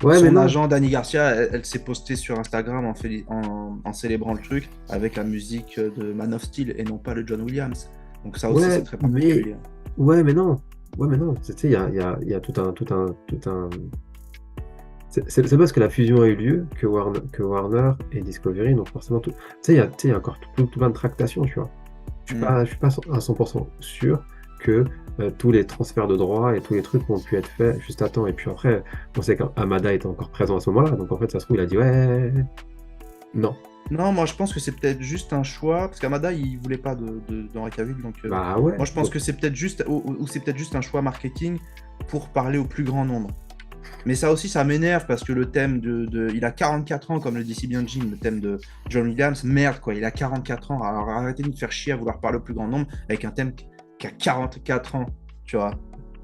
Ouais, son agent, Danny Garcia, elle s'est postée sur Instagram en célébrant le truc avec la musique de Man of Steel et non pas le John Williams. Donc ça aussi, c'est très particulier. Ouais, mais non. Tu sais, il y a tout un... C'est parce que la fusion a eu lieu que Warner et Discovery, donc forcément tout... Tu sais, il y a encore tout plein de tractations, tu vois. Je suis pas à 100% sûr que tous les transferts de droits et tous les trucs ont pu être faits juste à temps. Et puis après, on sait qu'Amada était encore présent à ce moment-là, donc en fait, ça se trouve, il a dit ouais, non. Non, moi je pense que c'est peut-être juste un choix, parce qu'Amada il voulait pas d'Henry Cavill, donc bah ouais, moi je pense que c'est peut-être juste, ou c'est peut-être juste un choix marketing pour parler au plus grand nombre. Mais ça aussi, ça m'énerve parce que le thème il a 44 ans, comme le dit si bien Jim, le thème de John Williams, merde quoi, il a 44 ans, alors arrêtez de nous faire chier à vouloir parler au plus grand nombre avec un thème qui a 44 ans, tu vois.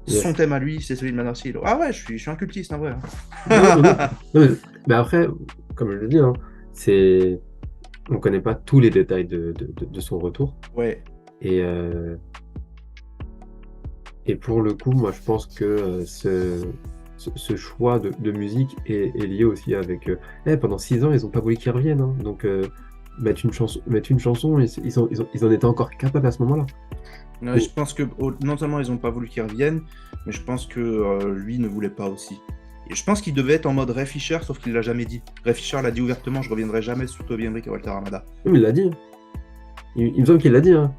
Yes. Son thème à lui, c'est celui de Man of Steel. Ah ouais, je suis un cultiste en vrai. Mais après, comme je le dis, hein, on connaît pas tous les détails de son retour. Ouais. Et pour le coup, moi je pense que ce choix de musique est lié aussi avec... pendant 6 ans, ils n'ont pas voulu qu'ils reviennent. Hein. Donc, mettre une chanson, ils en étaient encore capables à ce moment-là. Ouais, je pense que non seulement ils n'ont pas voulu qu'il revienne, mais je pense que lui ne voulait pas aussi. Et je pense qu'il devait être en mode Ray Fisher, sauf qu'il l'a jamais dit. Ray Fisher l'a dit ouvertement, je reviendrai jamais sur Toby Emmerich et Walter Hamada. Oui, mais il l'a dit. Il me semble qu'il l'a dit. Hein.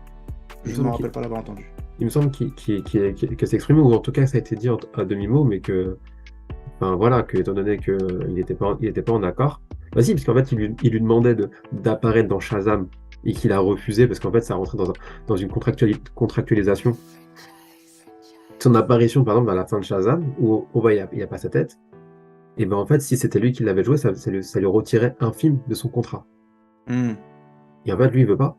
Je ne me rappelle pas l'avoir entendu. Il me semble qu'il s'est exprimé, ou en tout cas ça a été dit à demi-mot, mais que, enfin voilà, que étant donné qu'il n'était pas en accord, bah si, parce qu'en fait il lui demandait d'apparaître dans Shazam et qu'il a refusé parce qu'en fait ça rentrait dans une contractualisation. Son apparition, par exemple, à la fin de Shazam, où on voit il n'y a pas sa tête, et ben en fait, si c'était lui qui l'avait joué, ça lui retirait un film de son contrat. Et en fait, lui, il veut pas.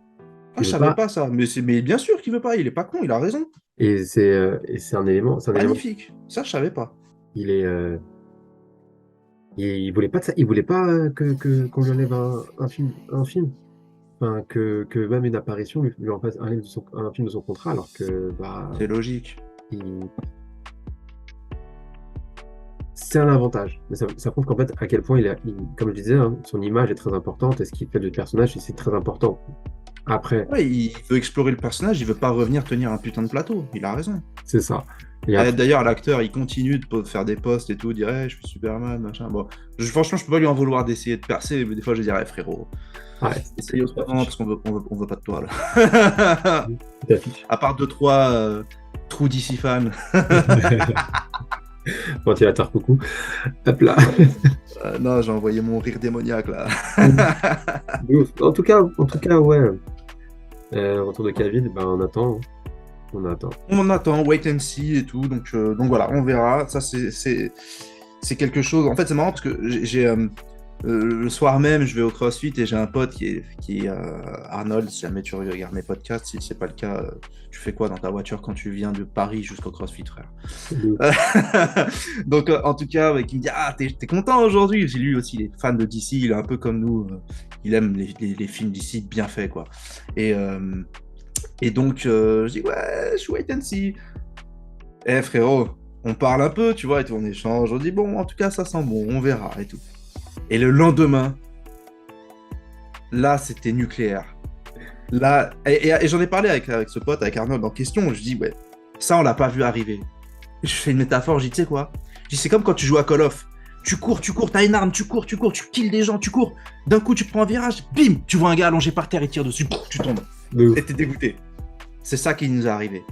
Je savais pas ça, mais bien sûr qu'il veut pas, il est pas con, il a raison. Et c'est un élément. Magnifique, ça je savais pas. Il voulait pas qu'on lui enlève un film. Enfin, que même une apparition lui en fasse un film de son contrat, alors que c'est logique. C'est un avantage, mais ça prouve qu'en fait à quel point comme je disais, hein, son image est très importante et ce qu'il fait du personnage, c'est très important. Après, ouais, il veut explorer le personnage, il veut pas revenir tenir un putain de plateau. Il a raison. C'est ça. D'ailleurs, l'acteur, il continue de faire des posts et tout, dire je suis Superman, machin. Bon, franchement, je peux pas lui en vouloir d'essayer de percer, mais des fois, je dirais frérot. Essaye autrement parce qu'on veut pas de toi là. À part 2-3 trous d'ici fans. Ventilateur coucou. Hop là. Non, j'ai envoyé mon rire démoniaque là. En tout cas, ouais. Retour de Cavill, on attend. On attend, wait and see et tout. Donc voilà, on verra. Ça, c'est quelque chose. En fait, c'est marrant parce que j'ai le soir même, je vais au CrossFit et j'ai un pote qui est Arnold. Si jamais tu regardes mes podcasts, si c'est pas le cas, tu fais quoi dans ta voiture quand tu viens de Paris jusqu'au CrossFit, frère? Donc, en tout cas, il me dit t'es content aujourd'hui? J'ai lui aussi, il est fan de DC, il est un peu comme nous. Il aime les films DC bien faits, quoi. Et donc, je dis ouais, je suis wait and see. Frérot, on parle un peu, tu vois, et tout, on échange. On dit bon, en tout cas, ça sent bon, on verra et tout. Et le lendemain, là, c'était nucléaire. Là, et j'en ai parlé avec ce pote, avec Arnold en question. Je dis, ouais, ça, on l'a pas vu arriver. Je fais une métaphore, je dis, tu sais quoi? Je dis, c'est comme quand tu joues à Call of. Tu cours, t'as une arme, tu cours, tu kills des gens, tu cours. D'un coup, tu prends un virage, bim, tu vois un gars allongé par terre, il tire dessus, tu tombes. Et t'es dégoûté. C'est ça qui nous est arrivé.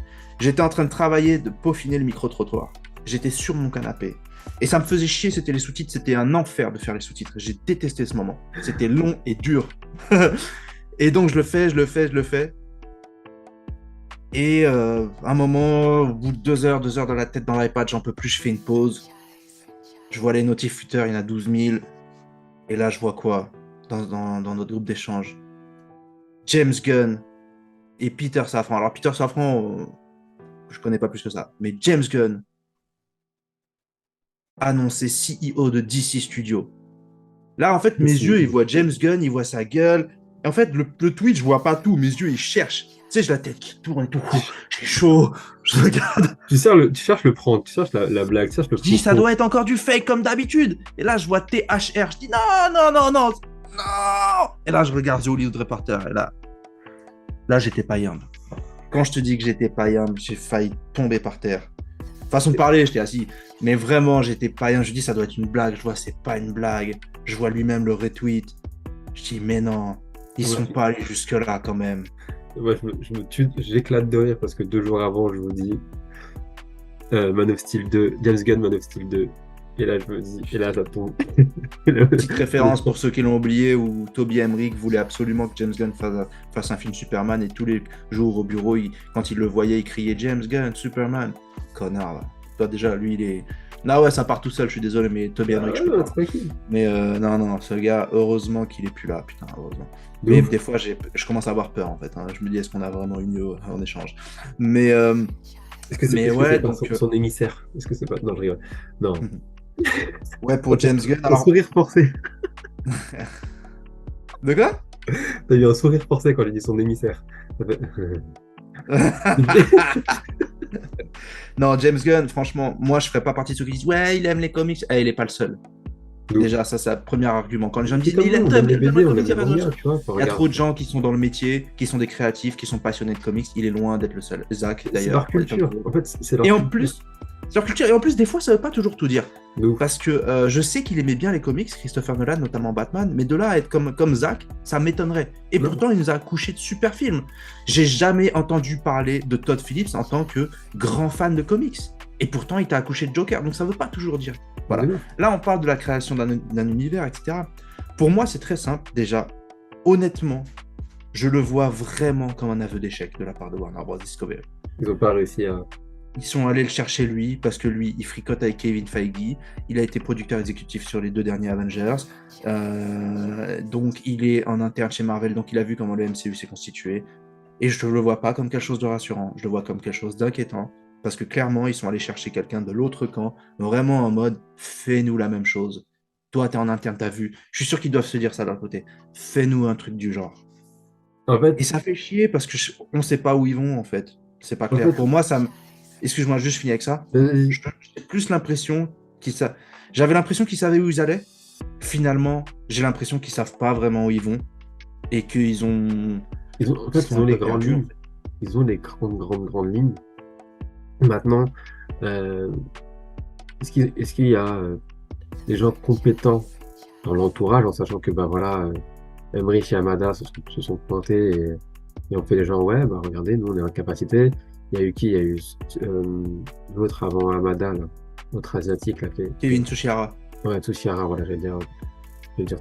J'étais en train de travailler, de peaufiner le micro-trottoir. J'étais sur mon canapé. Et ça me faisait chier, c'était les sous-titres, c'était un enfer de faire les sous-titres. J'ai détesté ce moment. C'était long et dur. Et donc je le fais. Et un moment, au bout de 2 heures dans la tête dans l'iPad, j'en peux plus, je fais une pause. Je vois les notifs Twitter, il y en a 12 000. Et là, je vois quoi dans notre groupe d'échange? James Gunn et Peter Safran. Alors Peter Safran, je connais pas plus que ça. Mais James Gunn, annoncé CEO de DC Studios. Là, en fait, mes yeux, ils voient James Gunn, ils voient sa gueule. Et en fait, le tweet, je vois pas tout. Mes yeux, ils cherchent. Tu sais, j'ai la tête qui tourne et tout. J'ai chaud. Je regarde. Tu cherches le prank, tu cherches la blague, tu cherches le Je dis, ça doit être encore du fake comme d'habitude. Et là, je vois THR. Je dis, non. Et là, je regarde The Hollywood Reporter. Et là, j'étais pas yam. Quand je te dis que j'étais pas yam, j'ai failli tomber par terre. Façon de parler, j'étais assis. Mais vraiment, j'étais pas bien. Je dis, ça doit être une blague. Je vois, c'est pas une blague. Je vois lui-même le retweet. Je dis, mais non, ils sont pas allés jusque-là quand même. Moi, je me tue, j'éclate de rire parce que 2 jours avant, je vous dis Man of Steel 2, James Gunn, Man of Steel 2. Et là, je me dis, et là, ça tombe. Petite référence pour ceux qui l'ont oublié où Toby Emmerich voulait absolument que James Gunn fasse un film Superman et tous les jours au bureau, quand il le voyait, il criait James Gunn, Superman. Connard, là. Toi, déjà, lui, il est. Non, ouais, ça part tout seul, je suis désolé, mais Toby Emmerich, je peux pas. Mais non, ce gars, heureusement qu'il est plus là, putain, heureusement. Mais des fois, je commence à avoir peur, en fait. Hein. Je me dis, est-ce qu'on a vraiment eu mieux en échange? Mais. Est-ce que c'est donc, son émissaire? Est-ce que c'est pas. Non, je rigole. Non. Ouais, pour James Gunn. Alors... Un sourire forcé. De quoi? T'as eu un sourire forcé quand j'ai dit son émissaire. Non, James Gunn, franchement, moi, je ferais pas partie de ceux qui disent ouais, il aime les comics. Eh, il est pas le seul. Donc, Déjà, ça, c'est le premier argument. Quand les gens me c'est disent comme il nous, aime, on aime les il aime les BD, on comics, aime il y les a pas de mangas, seul. tu vois. Faut Il y a trop regarder. de gens qui sont dans le métier, qui sont des créatifs, qui sont passionnés de comics. Il est loin d'être le seul. Zach, C'est leur d'ailleurs, est un culture. gros. En fait, c'est leur Et en culture. plus, c'est leur culture. Et en plus, des fois, ça veut pas toujours tout dire. De ouf. Parce que je sais qu'il aimait bien les comics, Christopher Nolan, notamment Batman, mais de là à être comme Zach, ça m'étonnerait. Et Non. pourtant, il nous a couché de super films. J'ai jamais entendu parler de Todd Phillips en tant que grand fan de comics. Et pourtant, il t'a accouché de Joker, donc ça veut pas toujours dire. Voilà. De ouf. Là, on parle de la création d'un univers, etc. Pour moi, c'est très simple. Déjà, honnêtement, je le vois vraiment comme un aveu d'échec de la part de Warner Bros. Discovery. Ils ont pas réussi à. Ils sont allés le chercher lui, parce que lui, il fricote avec Kevin Feige. Il a été producteur exécutif sur les 2 derniers Avengers. Donc, il est en interne chez Marvel, donc il a vu comment le MCU s'est constitué. Et je ne le vois pas comme quelque chose de rassurant. Je le vois comme quelque chose d'inquiétant. Parce que clairement, ils sont allés chercher quelqu'un de l'autre camp, vraiment en mode fais-nous la même chose. Toi, tu es en interne, tu as vu. Je suis sûr qu'ils doivent se dire ça d'un côté. Fais-nous un truc du genre. En Et fait, ça fait chier parce que on sait pas où ils vont en fait. C'est pas en clair. fait, Pour moi, ça me. Excuse-moi, juste finis avec ça. vas-y. J'ai plus l'impression qu'ils savent. J'avais l'impression qu'ils savaient où ils allaient. Finalement, j'ai l'impression qu'ils savent pas vraiment où ils vont et qu'ils ont. En Ils fait, ils sont un ont les peu grandes perdus. En lignes. fait. Ils ont les grandes lignes. Maintenant, euh, est-ce qu'il y a des gens compétents dans l'entourage, en sachant que bah voilà, Emmerich et Hamada se sont pointés et ont fait les gens, ouais, bah regardez, nous on est en capacité. Il y a eu qui? Il y a eu l'autre avant Hamada, là, l'autre asiatique, là, Kevin Tsuchihara. ouais, Tsuchihara, voilà, je vais dire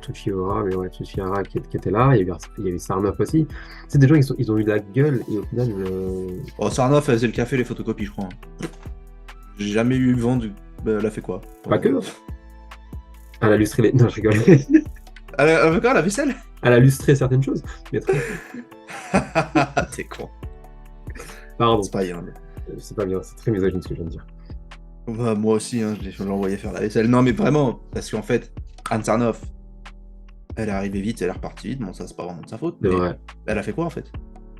Tsuchihara, mais ouais, Tsuchihara qui était là. Il y a eu Sarnoff aussi. C'est des gens, ils ont eu de la gueule et au final, Oh, Sarnoff faisait le café, les photocopies, je crois. J'ai jamais eu vent de. Bah, elle a fait quoi? pas que. Elle a lustré les. Non, je rigole. Elle a fait quoi, la vaisselle? Elle a lustré certaines choses. Mais très... T'es con. Pardon, C'est pas bien. c'est pas bien, c'est très misogyne ce que je viens de dire. Bah, moi aussi, hein, je l'ai envoyé faire la vaisselle. Non, mais vraiment, parce qu'en fait, Anne Sarnoff, elle est arrivée vite, elle est repartie vite. Bon, ça, c'est pas vraiment de sa faute. C'est Mais vrai. elle a fait quoi, en fait?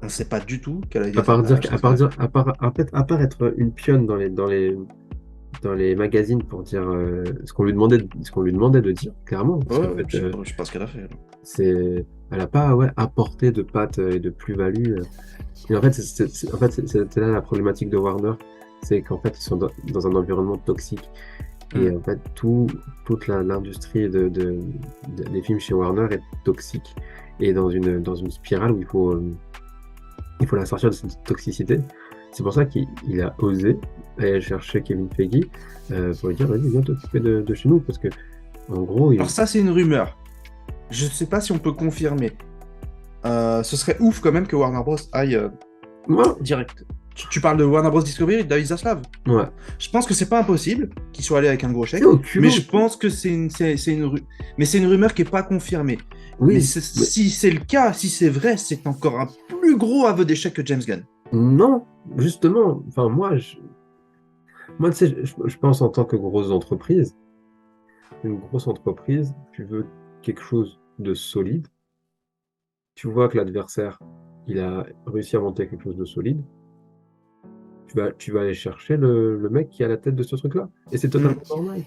On sait pas du tout qu'elle a été À part dire, chez à part Discovery. dire, en fait, à part être une pionne dans les magazines pour dire ce qu'on lui demandait de dire, clairement, parce qu'en Ouais, fait, je sais pas ce qu'elle a fait. elle a pas, ouais, apporté de pattes et de plus-value. Et en fait, c'était là la problématique de Warner, c'est qu'en fait, ils sont dans un environnement toxique. Et en fait, toute l'industrie des films chez Warner est toxique et dans une spirale où il faut la sortir de cette toxicité. C'est pour ça qu'il a osé aller chercher Kevin Feige pour lui dire, vas-y, viens t'occuper de chez nous, parce que en gros, Alors ça, c'est une rumeur. Je sais pas si on peut confirmer. Ce serait ouf quand même que Warner Bros. Aille moi, direct. Tu parles de Warner Bros. Discovery, de David Zaslav. ouais, Je pense que c'est pas impossible qu'il soit allé avec un gros c'est chèque, au mais culot. je pense que mais c'est une rumeur qui est pas confirmée. Mais Oui, mais si c'est le cas, si c'est vrai, c'est encore un plus gros aveu d'échec que James Gunn. non, justement, enfin moi, tu sais, je pense en tant que grosse entreprise, une grosse entreprise, tu veux quelque chose de solide. Tu vois que l'adversaire, il a réussi à monter quelque chose de solide. Tu vas aller chercher le mec qui est à la tête de ce truc-là. Et c'est totalement normal.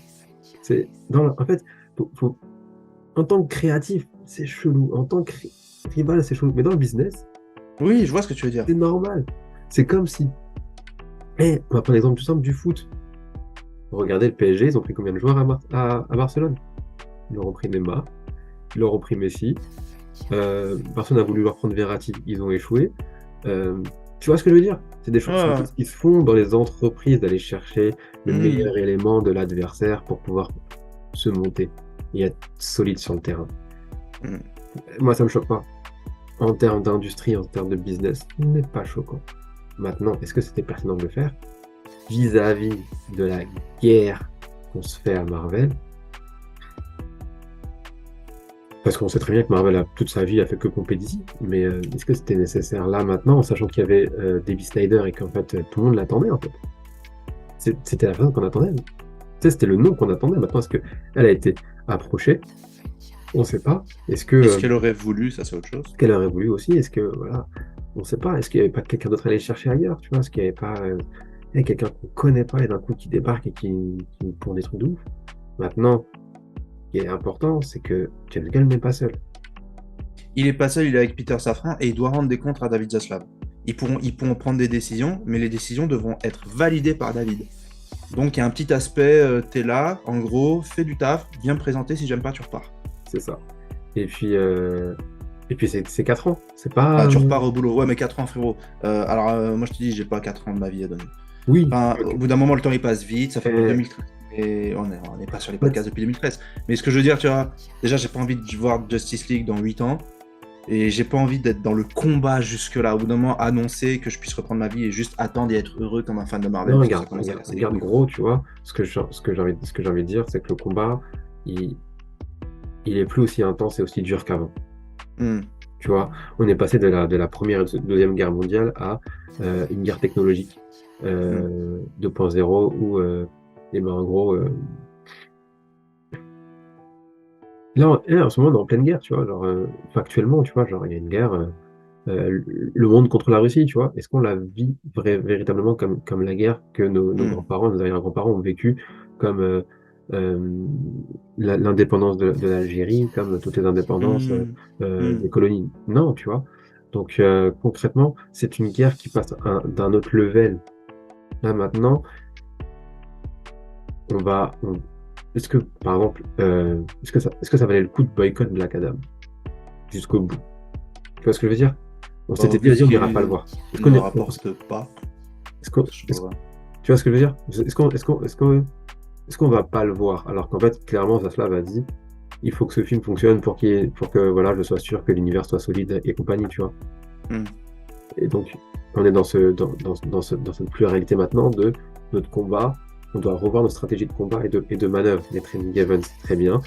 En fait, en tant que créatif, c'est chelou. En tant que rival, c'est chelou. Mais dans le business, Oui, je vois ce que tu veux dire. c'est normal. C'est comme si. On va prendre l'exemple tout simple du foot. Regardez le PSG, ils ont pris combien de joueurs à Barcelone? Ils leur ont pris Neymar, ils leur ont pris Messi. Personne n'a voulu leur prendre Verratti, ils ont échoué. Tu vois ce que je veux dire? C'est des choses qui se font dans les entreprises, d'aller chercher le meilleur élément de l'adversaire pour pouvoir se monter et être solide sur le terrain. Moi, ça me choque pas. En termes d'industrie, en termes de business, ce n'est pas choquant. Maintenant, est-ce que c'était pertinent de le faire vis-à-vis de la guerre qu'on se fait à Marvel? Parce qu'on sait très bien que Marvel, toute sa vie, a fait que pomper DC. Mais est-ce que c'était nécessaire là, maintenant, en sachant qu'il y avait Debbie Snyder et qu'en fait, tout le monde l'attendait, en fait? C'était la personne qu'on attendait. Tu sais, c'était le nom qu'on attendait. Maintenant, est-ce qu'elle a été approchée? On ne sait pas. Est-ce qu'elle aurait voulu? Ça, c'est autre chose. Qu'elle aurait voulu aussi? Est-ce que, voilà, on ne sait pas. Est-ce qu'il n'y avait pas quelqu'un d'autre à aller chercher ailleurs? Tu vois, est-ce qu'il n'y avait pas Et quelqu'un qu'on connaît pas et d'un coup qui débarque et qui nous pond des trucs de ouf. Maintenant, ce qui est important, c'est que James Gunn n'est pas seul. Il est pas seul, il est avec Peter Safran et il doit rendre des comptes à David Zaslav. Ils pourront prendre des décisions, mais les décisions devront être validées par David. Donc il y a un petit aspect, t'es là, en gros, fais du taf, viens me présenter, si j'aime pas, tu repars. C'est ça. Et puis c'est 4 ans. C'est Ah, pas. tu repars au boulot. Ouais, mais 4 ans, frérot. Moi je te dis, j'ai pas 4 ans de ma vie à donner. Oui. Enfin, au bout d'un moment, le temps il passe vite, ça fait depuis Euh, 2013. Et on n'est pas sur les en fait, podcasts depuis 2013. Mais ce que je veux dire, tu vois, déjà, j'ai pas envie de voir Justice League dans 8 ans. Et j'ai pas envie d'être dans le combat jusque-là. Au bout d'un moment, annoncer que je puisse reprendre ma vie et juste attendre et être heureux comme un fan de Marvel, non, parce que ça regarde, commence à casser les regarde couilles. gros, tu vois. Ce que j'ai envie de dire, c'est que le combat, il, il est plus aussi intense et aussi dur qu'avant. Hmm, Tu vois, on est passé de la Première et de la Deuxième Guerre mondiale à une guerre technologique hmm, 2.0 où, eh ben, en gros, là, en ce moment, on est en pleine guerre, tu vois. Genre, factuellement, tu vois, genre, il y a une guerre, le monde contre la Russie, tu vois. Est-ce qu'on la vit véritablement comme la guerre que nos hmm, grands-parents, nos arrière-grands-parents ont vécu comme euh, l'indépendance de l'Algérie, comme toutes les indépendances hmm, hmm. des colonies? Non, tu vois. Donc, concrètement, c'est une guerre qui passe d'un autre level. Là, maintenant, on va. Est-ce que, par exemple, est-ce que ça valait le coup de boycott Black Adam jusqu'au bout? Tu vois ce que je veux dire? On Bah, s'était dit, vu vas-y, ce on n'ira pas le qu'il voir. Est-ce qu'on ne est, rapporte pas, est-ce qu'on- je est-ce- vois. tu vois ce que je veux dire? Est-ce qu'on va pas le voir? Alors qu'en fait, clairement, Zaslav a dit, il faut que ce film fonctionne pour que voilà, je sois sûr que l'univers soit solide et compagnie, tu vois. Hmm, Et donc, on est dans cette pluralité maintenant de notre combat. On doit revoir nos stratégies de combat et de manœuvre. Les training events, c'est très bien.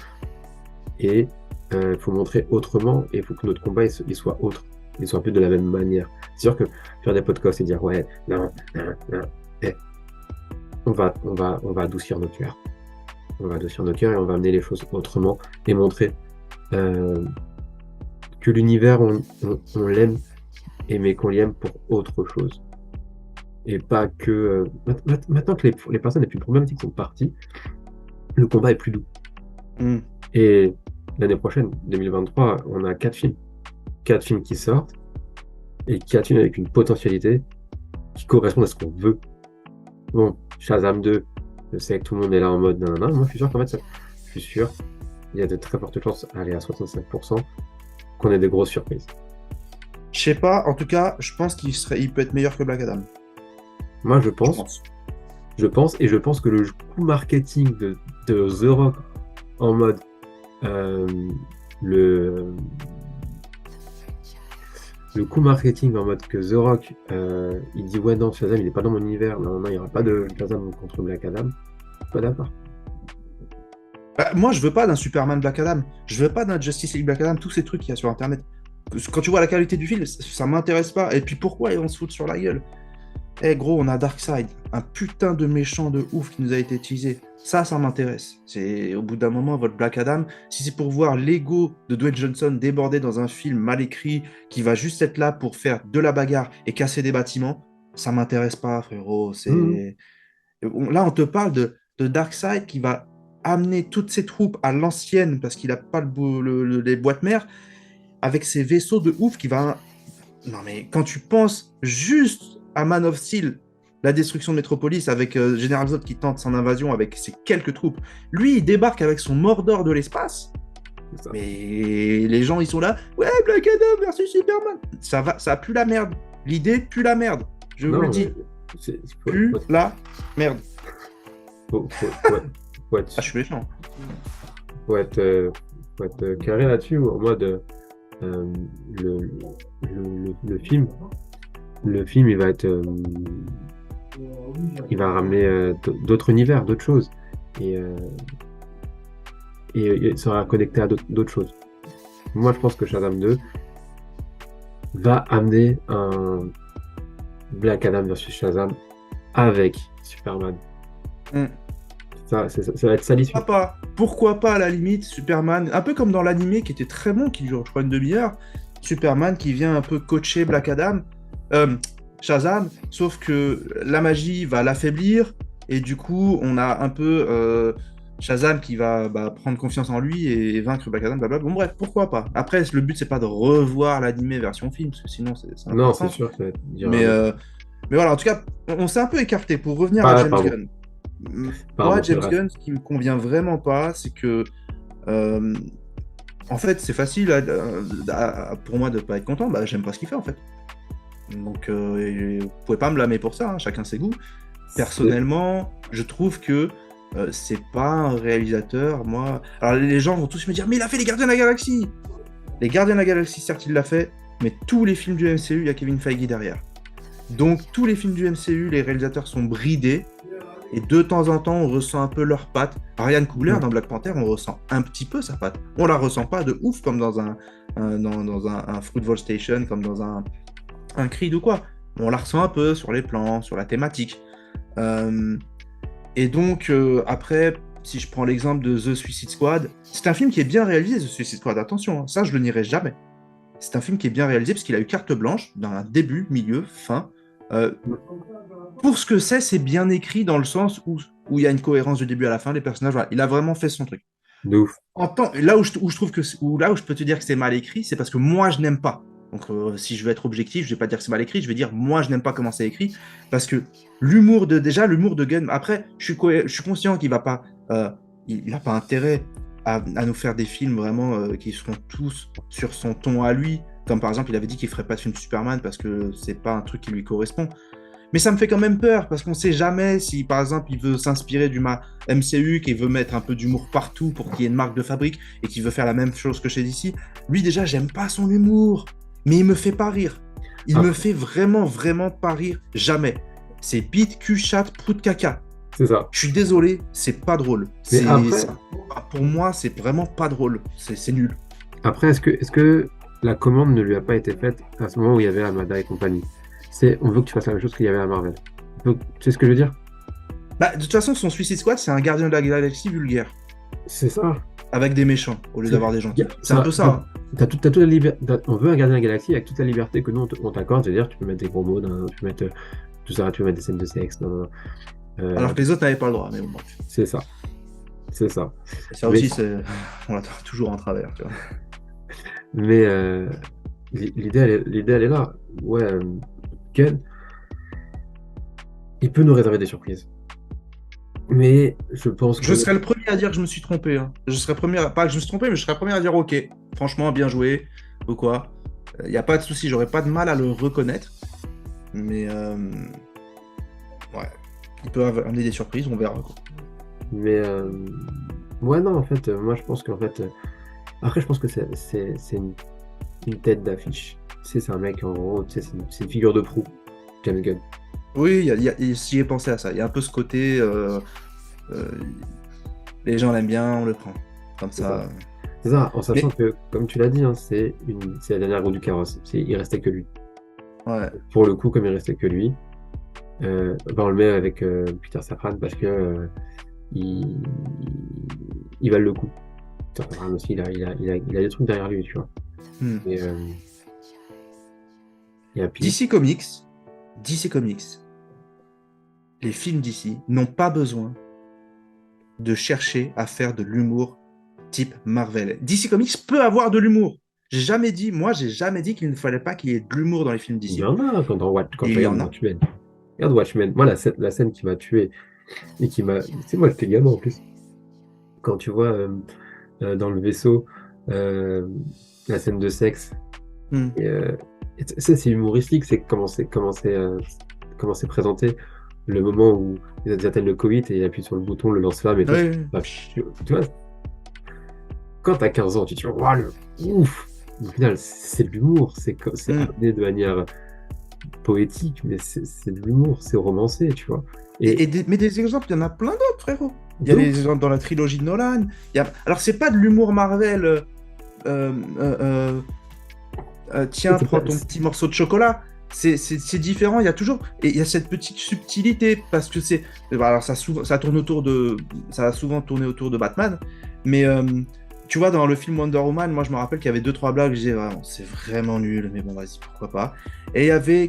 Et il faut montrer autrement et il faut que notre combat il soit autre. Il soit plus de la même manière. C'est sûr que faire des podcasts et dire ouais, non, non, non, eh, on va adoucir nos cœurs. On va adoucir nos cœurs et on va amener les choses autrement et montrer euh, que l'univers, on l'aime et mais qu'on l'aime pour autre chose. Et pas que. Maintenant que les personnes les plus problématiques sont parties, le combat est plus doux. hmm. Et l'année prochaine, 2023, on a 4 films. 4 films qui sortent et 4 films avec une potentialité qui correspond à ce qu'on veut. Bon, Shazam 2, je sais que tout le monde est là en mode nanana. Moi, je suis sûr qu'en fait, je suis sûr, il y a de très fortes chances, aller à 65%, qu'on ait des grosses surprises. Je sais pas, en tout cas, je pense il peut être meilleur que Black Adam. Moi, je Je pense, pense. et je pense que le coup marketing de The Rock en mode euh, le, le coup marketing en mode que The Rock, il dit ouais non, Shazam il est pas dans mon univers, non, non, il n'y aura pas de Shazam contre Black Adam. Pas d'accord. Bah, moi, je veux pas d'un Superman Black Adam. Je veux pas d'un Justice League Black Adam, tous ces trucs qu'il y a sur Internet. Quand tu vois la qualité du film, ça m'intéresse pas. Et puis pourquoi ils vont se foutre sur la gueule? Eh gros, on a Darkseid, un putain de méchant de ouf qui nous a été teasé. Ça m'intéresse. C'est au bout d'un moment votre Black Adam. Si c'est pour voir l'ego de Dwayne Johnson déborder dans un film mal écrit qui va juste être là pour faire de la bagarre et casser des bâtiments, ça m'intéresse pas, frérot. Mhm. Là, on te parle de Darkseid qui va amener toutes ses troupes à l'ancienne parce qu'il a pas les boîtes mères avec ses vaisseaux de ouf qui va. Non, mais quand tu penses juste à Man of Steel, la destruction de Metropolis avec General Zod qui tente son invasion avec ses quelques troupes, lui, il débarque avec son Mordor de l'espace. C'est ça. Mais les gens, ils sont là. Ouais, Black Adam versus Superman. Ça pue la merde. L'idée pue la merde. Je vous le Non, dis. faut, Pue la merde. faut- faut- faut être, faut être, Ah, je suis méchant. faut être, euh, faut être carré là-dessus, en mode euh, le, le film, il va être, il va ramener d'autres univers, d'autres choses, et, euh, et il sera connecté à d'autres choses. Moi, je pense que Shazam 2 va amener un Black Adam versus Shazam avec Superman. Hmm. Ça va être ça l'issue. Pourquoi pas à la limite Superman, un peu comme dans l'animé qui était très bon, qui dure je crois une demi-heure, Superman qui vient un peu coacher Black Adam, euh, Shazam, sauf que la magie va l'affaiblir, et du coup, on a un peu Shazam qui va prendre confiance en lui et vaincre Black Adam, blablabla. Bon, bref, pourquoi pas. Après, le but, c'est pas de revoir l'animé version film, parce que sinon, ça n'a pas Non, de c'est sens. sûr que Mais, mais voilà, en tout cas, on s'est un peu écarté. Pour revenir à Ah, James pardon. Gunn. Moi, Pardon, c'est James vrai. Gunn, ce qui me convient vraiment pas, c'est que euh, en fait, c'est facile pour moi de pas être content. Bah, j'aime pas ce qu'il fait en fait. Donc, vous pouvez pas me blâmer pour ça. Hein, chacun ses goûts. C'est- Personnellement, je trouve que c'est pas un réalisateur. Moi, alors les gens vont tous me dire, mais il a fait les Gardiens de la Galaxie. Les Gardiens de la Galaxie, certes, il l'a fait, mais tous les films du MCU, il y a Kevin Feige derrière. Donc, tous les films du MCU, les réalisateurs sont bridés. Et de temps en temps, on ressent un peu leur patte. Ryan Coogler, dans Black Panther, on ressent un petit peu sa patte. On la ressent pas de ouf comme dans un Fruitvale Station, comme dans un Creed ou quoi. On la ressent un peu sur les plans, sur la thématique. Euh, et donc, après, si je prends l'exemple de The Suicide Squad, c'est un film qui est bien réalisé, The Suicide Squad. Attention, hein, ça, je le nierai jamais. C'est un film qui est bien réalisé parce qu'il a eu carte blanche d'un début, milieu, fin. Euh, pour ce que c'est bien écrit dans le sens où il y a une cohérence du début à la fin, les personnages, voilà, il a vraiment fait son truc. de ouf. Là où je trouve là où je peux te dire que c'est mal écrit, c'est parce que moi je n'aime pas. Donc si je veux être objectif, je vais pas dire que c'est mal écrit, je vais dire moi je n'aime pas comment c'est écrit parce que l'humour de Gunn. Après, je suis conscient qu'il va pas, il a pas intérêt à nous faire des films vraiment qui seront tous sur son ton à lui. Comme par exemple, il avait dit qu'il ferait pas de film de Superman parce que c'est pas un truc qui lui correspond. Mais ça me fait quand même peur, parce qu'on sait jamais si, par exemple, il veut s'inspirer du MCU, qu'il veut mettre un peu d'humour partout pour qu'il y ait une marque de fabrique, et qu'il veut faire la même chose que chez DC. Lui, déjà, j'aime pas son humour, mais il me fait pas rire. Il me Après, fait vraiment, vraiment pas rire, jamais. C'est bite, cul, chat, prout, caca. c'est ça. Je suis désolé, c'est pas drôle. Mais après, Pour moi, c'est vraiment pas drôle. C'est nul. après est-ce que la commande ne lui a pas été faite à ce moment où il y avait Amada et compagnie? On veut que tu fasses la même chose qu'il y avait à Marvel. Donc, tu sais ce que je veux dire? Bah, de toute façon, son Suicide Squad, c'est un gardien de la galaxie vulgaire, C'est ça. avec des méchants, au lieu C'est- d'avoir des y gentils. a- C'est un peu ça. Hein. T'as toute la liberté. On veut un gardien de la galaxie avec toute la liberté que nous on t'accorde. C'est-à-dire, tu peux mettre des gros mots, tu peux mettre tout ça, tu peux mettre des scènes de sexe. Alors que les autres n'avaient pas le droit, mais bon, bref. C'est ça. C'est ça. Et ça Mais, aussi, on l'a toujours en travers, tu vois. mais l'idée, elle est là. Ouais, Gunn, il peut nous réserver des surprises. Mais je pense Je que. serais le premier à dire que je me suis trompé. Hein. Je serais pas que je me suis trompé, mais je serais le premier à dire ok, franchement, bien joué, ou quoi. Il n'y a pas de souci, j'aurais pas de mal à le reconnaître. Mais ouais, il peut amener des surprises, on verra. Quoi. Mais ouais, non, en fait, moi je pense qu'en fait. Après, je pense que c'est une tête d'affiche. Tu sais, c'est un mec, en gros, tu sais, c'est une figure de proue, James Gunn. Oui, j'y ai pensé à ça. Il y a un peu ce côté, euh, les gens l'aiment bien, on le prend. Comme C'est ça. ça. C'est ça, en Mais sachant que, comme tu l'as dit, hein, c'est la dernière roue du carrosse. Il restait que lui. ouais. Pour le coup, comme il restait que lui, on le met avec Peter Safran parce que il, il valent le coup. Peter Safran aussi, il a des trucs derrière lui, tu vois. Hmm. Et puis, DC Comics, les films DC n'ont pas besoin de chercher à faire de l'humour type Marvel. DC Comics peut avoir de l'humour. J'ai jamais dit qu'il ne fallait pas qu'il y ait de l'humour dans les films il DC. y en a quand tu Il y regardes en a. Watchmen. Regarde Watchmen. Moi, la scène qui m'a tué et qui m'a. Tu sais, moi, j'étais gamin en plus. Quand tu vois dans le vaisseau la scène de sexe, Hmm. et ça, c'est humoristique, c'est comment c'est présenté. Le moment où ils atteignent le Covid et ils appuient sur le bouton, le lance-flamme et tout. Ouais. Tu vois, quand t'as 15 ans, tu te dis, waouh, ouf! Au final, c'est de l'humour, c'est amené de manière poétique, mais c'est de l'humour, c'est romancé, tu vois. Mais des exemples, il y en a plein d'autres, frérot. Il y a des exemples dans la trilogie de Nolan. Alors, c'est pas de l'humour Marvel. Tiens, prends ton petit morceau de chocolat. C'est différent. Il y a toujours et il y a cette petite subtilité parce que c'est. Alors ça tourne ça a souvent tourné autour de Batman, mais tu vois dans le film Wonder Woman, moi je me rappelle qu'il y avait 2-3 blagues. Je disais c'est vraiment nul, mais bon vas-y pourquoi pas. Et il y avait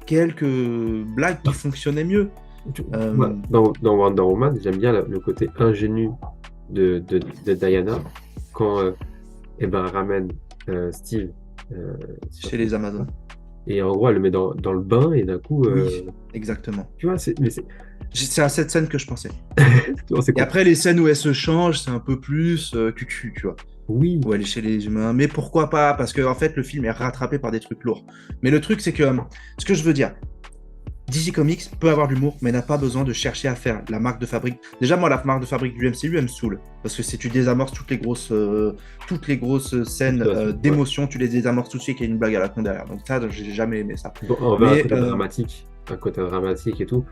quelques blagues qui fonctionnaient mieux. Ouais, dans Wonder Woman, j'aime bien le côté ingénu de Diana quand elle ramène Steve Chez les Amazones. et en gros elle le met dans le bain et d'un coup Oui, exactement. tu vois c'est C'est à cette scène que je pensais. c'est Et con. après, les scènes où elle se change, c'est un peu plus cucu, tu vois. Oui, Où elle est chez les humains. Mais pourquoi pas? Parce que en fait, le film est rattrapé par des trucs lourds. Mais le truc, c'est que ce que je veux dire, DC Comics peut avoir de l'humour, mais n'a pas besoin de chercher à faire la marque de fabrique. Déjà, moi, la marque de fabrique du MCU, elle me saoule. Parce que si tu désamorces toutes les grosses scènes ouais. d'émotion, tu les désamorces tout de suite qu'il y a une blague à la con derrière. Donc ça, j'ai jamais aimé ça. Bon, on va Mais un côté dramatique et tout,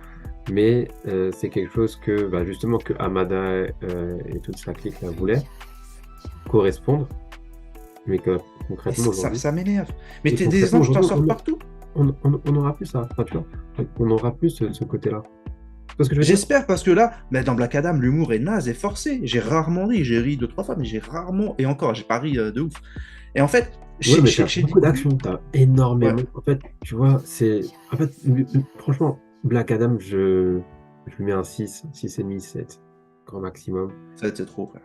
mais c'est quelque chose que justement que Amada et toute sa clique là voulaient correspondre, mais que concrètement aujourd'hui, ça m'énerve. Mais et t'es des concrètement anges, t'en aujourd'hui, sors partout. on n'aura plus ça. Enfin, tu vois, on n'aura plus ce côté-là. Parce que je veux dire, J'espère parce que là, dans Black Adam, l'humour est naze et forcé. J'ai rarement ri, j'ai ri 2, 3 fois, mais j'ai rarement, et encore, j'ai pas ri de ouf. Et en fait, ouais, mais t'as chez beaucoup d'action, t'as énormément. ouais, En fait, tu vois, en fait, franchement, Black Adam, je lui mets un 6, 6,5, 7, grand maximum. ça c'est trop, frère.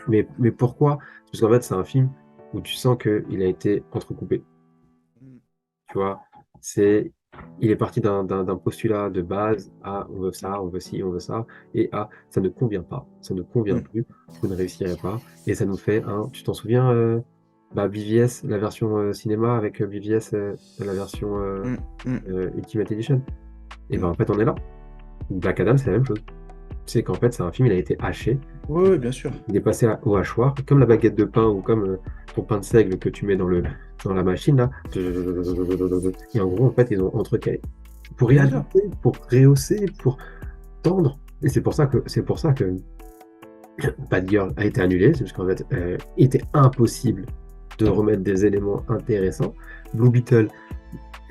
Mais pourquoi? Parce qu'en fait, c'est un film où tu sens qu'il a été entrecoupé. Tu vois, il est parti d'un postulat de base à on veut ça, on veut ci, on veut ça, et à ça ne convient pas, ça ne convient Mm. plus, vous ne réussirez pas, et ça nous fait un. Tu t'en souviens, BVS, la version cinéma avec BVS, la version Mm. Mm. Ultimate Edition? Et Mm. en fait, on est là. Black Adam, c'est la même chose. Tu sais qu'en fait, c'est un film, il a été haché. Oui, bien sûr. Il est passé au hachoir, comme la baguette de pain ou comme ton pain de seigle que tu mets dans la machine là. Et en gros, en fait, ils ont entrecalé. Pour Bien sûr. réajuster, pour rehausser, pour tendre. Et c'est pour ça que Bad Girl a été annulé, c'est parce qu'en fait, il était impossible de remettre des éléments intéressants. Blue Beetle,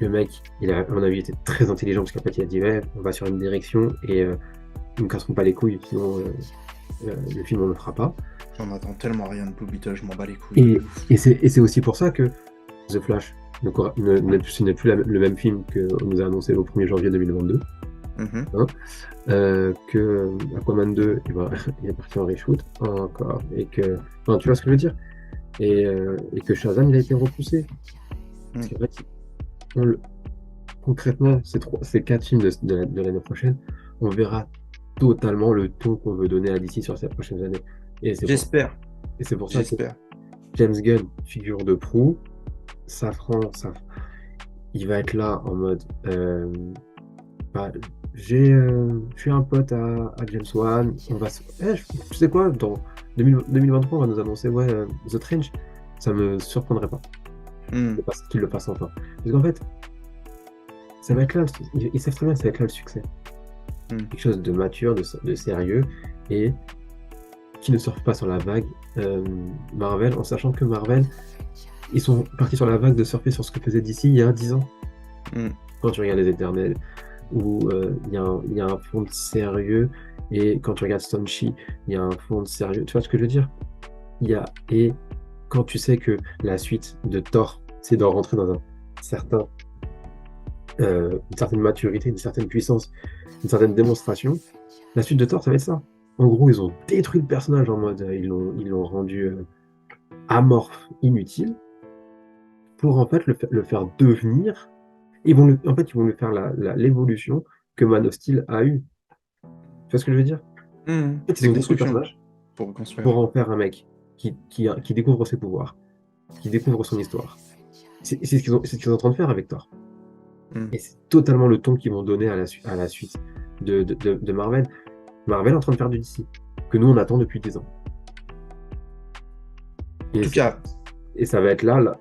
le mec, à mon avis, était très intelligent parce qu'en fait, il a dit ouais, on va sur une direction et ils ne casseront pas les couilles, sinon le film on ne le fera pas. J'en attends tellement rien de Blue Beetle, je m'en bats les couilles. Et c'est aussi pour ça que The Flash n'est plus le même film qu'on nous a annoncé le 1er janvier 2022. Que Aquaman 2 il est parti en reshoot encore. Et que. Enfin, tu vois ce que je veux dire? Et que Shazam il a été repoussé. Parce qu'en fait, concrètement, ces 4 films de l'année prochaine, on verra totalement le ton qu'on veut donner à DC sur ces prochaines années. J'espère. Et c'est pour ça que James Gunn, figure de proue, Safran, il va être là en mode je suis un pote à James Wan, tu sais quoi, dans 2023 on va nous annoncer The Trench, ça me surprendrait pas qu'il le fasse enfin. Parce qu'en fait, ça va être là, ils savent très bien que ça va être là le succès. Quelque chose de mature, de sérieux, et qui ne surfe pas sur la vague Marvel, en sachant que Marvel, ils sont partis sur la vague de surfer sur ce que faisait DC il y a 10 ans. Quand tu regardes Les Éternels, où il y a un fond de sérieux, et quand tu regardes Shang-Chi, il y a un fond de sérieux. Tu vois ce que je veux dire? Et quand tu sais que la suite de Thor, c'est de rentrer dans une certaine maturité, une certaine puissance, une certaine démonstration, la suite de Thor, ça va être ça. En gros, ils ont détruit le personnage en mode, ils l'ont rendu amorphe, inutile, pour en fait le faire devenir. Ils vont lui faire l'évolution que Man of Steel a eue. Tu vois ce que je veux dire? En fait, ils ont détruit le personnage pour en faire un mec qui découvre ses pouvoirs, qui découvre son histoire. C'est ce qu'ils sont en train de faire avec Thor. Et c'est totalement le ton qu'ils vont donner à la suite de Marvel. Marvel est en train de faire du DC, que nous on attend depuis 10 ans. En tout cas. Et ça va être là,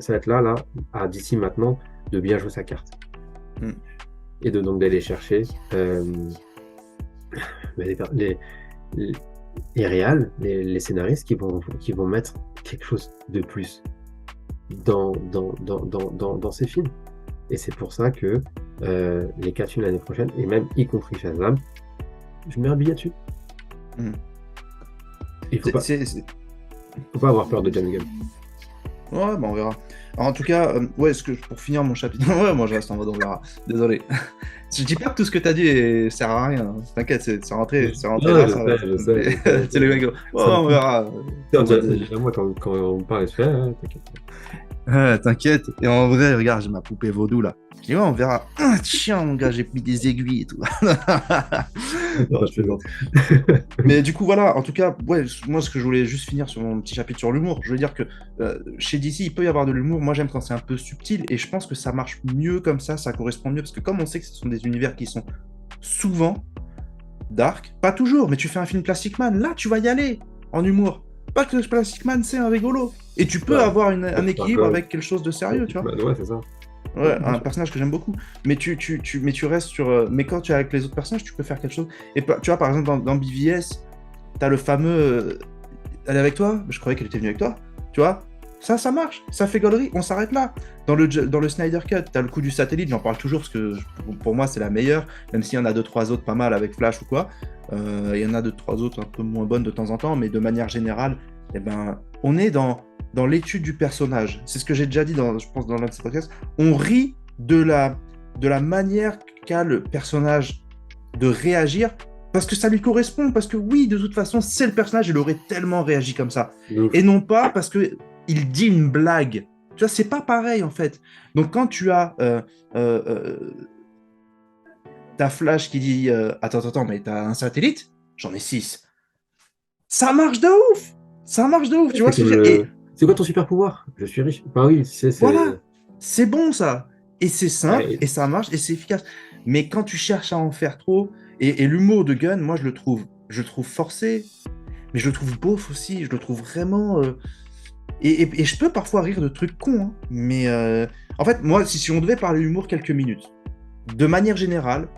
à DC maintenant, de bien jouer sa carte. Et donc d'aller chercher les réals, les scénaristes qui vont mettre quelque chose de plus dans ces films. Et c'est pour ça que les 4 films l'année prochaine, et même y compris Shazam, je mets un billet dessus. Il faut pas avoir peur de James Gunn. Ouais, bah on verra. Alors, en tout cas, ouais, pour finir mon chapitre, ouais, moi je reste en mode on verra. Désolé. Je dis pas que tout ce que t'as dit sert à rien, hein. T'inquiète, c'est rentré Non, là, ça va. Mais c'est le mec, ouais, Ça me on verra. on En dirait, mode, on dirait moi quand on me parle, je fais, ah, t'inquiète. t'inquiète. Et en vrai, regarde, j'ai ma poupée vaudou là. Je dis, ouais, on verra. Ah, tiens, mon gars, j'ai mis des aiguilles et tout. Non, je plaisante. Mais du coup, voilà, en tout cas, ouais, moi, ce que je voulais juste finir sur mon petit chapitre sur l'humour, je veux dire que chez DC, il peut y avoir de l'humour. Moi, j'aime quand c'est un peu subtil et je pense que ça marche mieux comme ça correspond mieux parce que comme on sait que ce sont des univers qui sont souvent dark, pas toujours, mais tu fais un film Plastic Man, là, tu vas y aller en humour. Pas que Plastic Man, c'est un rigolo. Et tu peux Bah, avoir un équilibre Fargo, avec quelque chose de sérieux, tu vois. bah, ouais, c'est ça. Ouais, Ouais, bien un sûr. personnage que j'aime beaucoup. Mais mais tu restes sur. Mais quand tu es avec les autres personnages, tu peux faire quelque chose. Et tu vois, par exemple, dans BVS, t'as le fameux. Elle est avec toi? Je croyais qu'elle était venue avec toi. Tu vois? Ça marche. Ça fait gaulerie. On s'arrête là. Dans le Snyder Cut, t'as le coup du satellite. J'en parle toujours parce que pour moi, c'est la meilleure. Même s'il y en a deux, trois autres pas mal avec Flash ou quoi. Il y en a deux, trois autres un peu moins bonnes de temps en temps. Mais de manière générale, eh ben, on est dans l'étude du personnage. C'est ce que j'ai déjà dit, je pense, dans l'un de ces podcasts. On rit de la manière qu'a le personnage de réagir parce que ça lui correspond, parce que oui, de toute façon, c'est le personnage, il aurait tellement réagi comme ça. De ouf. Et non pas parce que il dit une blague. Tu vois, c'est pas pareil en fait. Donc quand tu as ta Flash qui dit attends, mais t'as un satellite? J'en ai 6. Ça marche de ouf! Ça marche de ouf, tu vois C'est ce que comme je veux dire? Et C'est quoi ton super pouvoir? Je suis riche. Bah oui, voilà, c'est bon ça. Et c'est simple, ouais, et ça marche, et c'est efficace. Mais quand tu cherches à en faire trop, et l'humour de Gunn, moi je le trouve forcé, mais je le trouve beauf aussi, je le trouve vraiment. Et je peux parfois rire de trucs cons, hein, mais en fait, moi, si on devait parler humour quelques minutes, de manière générale,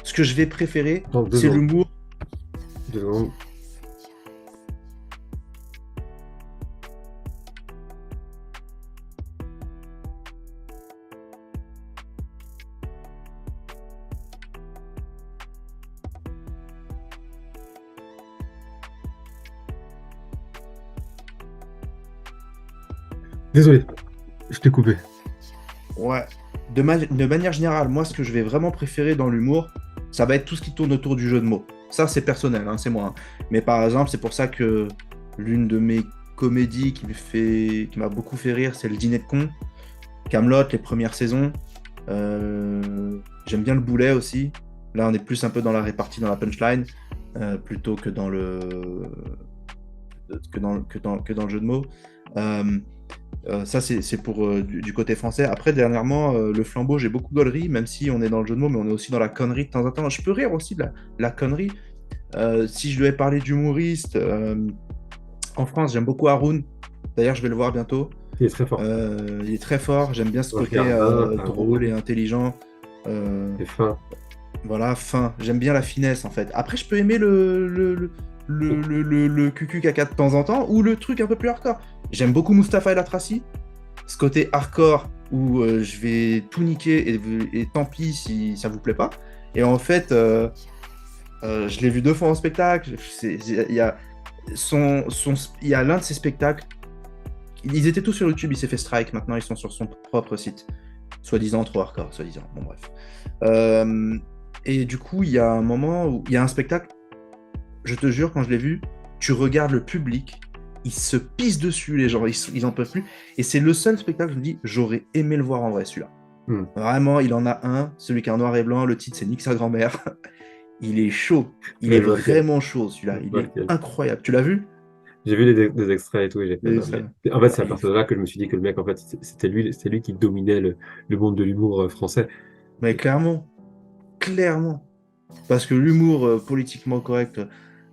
ce que je vais préférer, Attends, deux c'est secondes. l'humour. 2 secondes. Désolé, je t'ai coupé. Ouais. De manière générale, moi, ce que je vais vraiment préférer dans l'humour, ça va être tout ce qui tourne autour du jeu de mots. Ça, c'est personnel, hein, c'est moi, hein. Mais par exemple, c'est pour ça que l'une de mes comédies qui m'a beaucoup fait rire, c'est le Dîner de con. Camelot, les premières saisons. J'aime bien le boulet aussi. Là, on est plus un peu dans la répartie, dans la punchline, plutôt que dans que dans le jeu de mots. Euh, Ça, c'est pour du côté français. Après, dernièrement, le flambeau, j'ai beaucoup gaulerie, même si on est dans le jeu de mots, mais on est aussi dans la connerie de temps en temps. Je peux rire aussi de la connerie. Si je devais parler d'humoriste, en France, j'aime beaucoup Haroun. D'ailleurs, je vais le voir bientôt. Il est très fort. Il est très fort. J'aime bien ce Moi, je côté regarde drôle et Haroun, intelligent. c'est fin. Voilà, fin. J'aime bien la finesse, en fait. Après, je peux aimer le cucu caca de temps en temps ou le truc un peu plus hardcore. J'aime beaucoup Mustapha El Atrassi. Ce côté hardcore où je vais tout niquer et tant pis si ça vous plaît pas. Et en fait, je l'ai vu 2 fois en spectacle. Il y a, il y a l'un de ses spectacles. Ils étaient tous sur YouTube, il s'est fait strike. Maintenant, ils sont sur son propre site. Soi-disant trop hardcore, soi-disant. Bon, bref. Euh, et du coup, il y a un moment où il y a un spectacle. Je te jure, quand je l'ai vu, tu regardes le public, ils se pissent dessus, les gens, ils en peuvent plus. Et c'est le seul spectacle, je me dis, j'aurais aimé le voir en vrai, celui-là. Hmm. Vraiment, il en a un, celui qui est en noir et blanc, le titre c'est Nique sa grand-mère. Il est chaud, il Ouais, est je vois lequel. vraiment chaud celui-là, Je il vois est lequel. incroyable. Tu l'as vu? J'ai vu des extraits et tout, et j'ai fait, non, mais... En fait, c'est à partir de là que je me suis dit que le mec, en fait, c'était lui qui dominait le monde de l'humour français. Mais clairement, clairement. Parce que l'humour politiquement correct,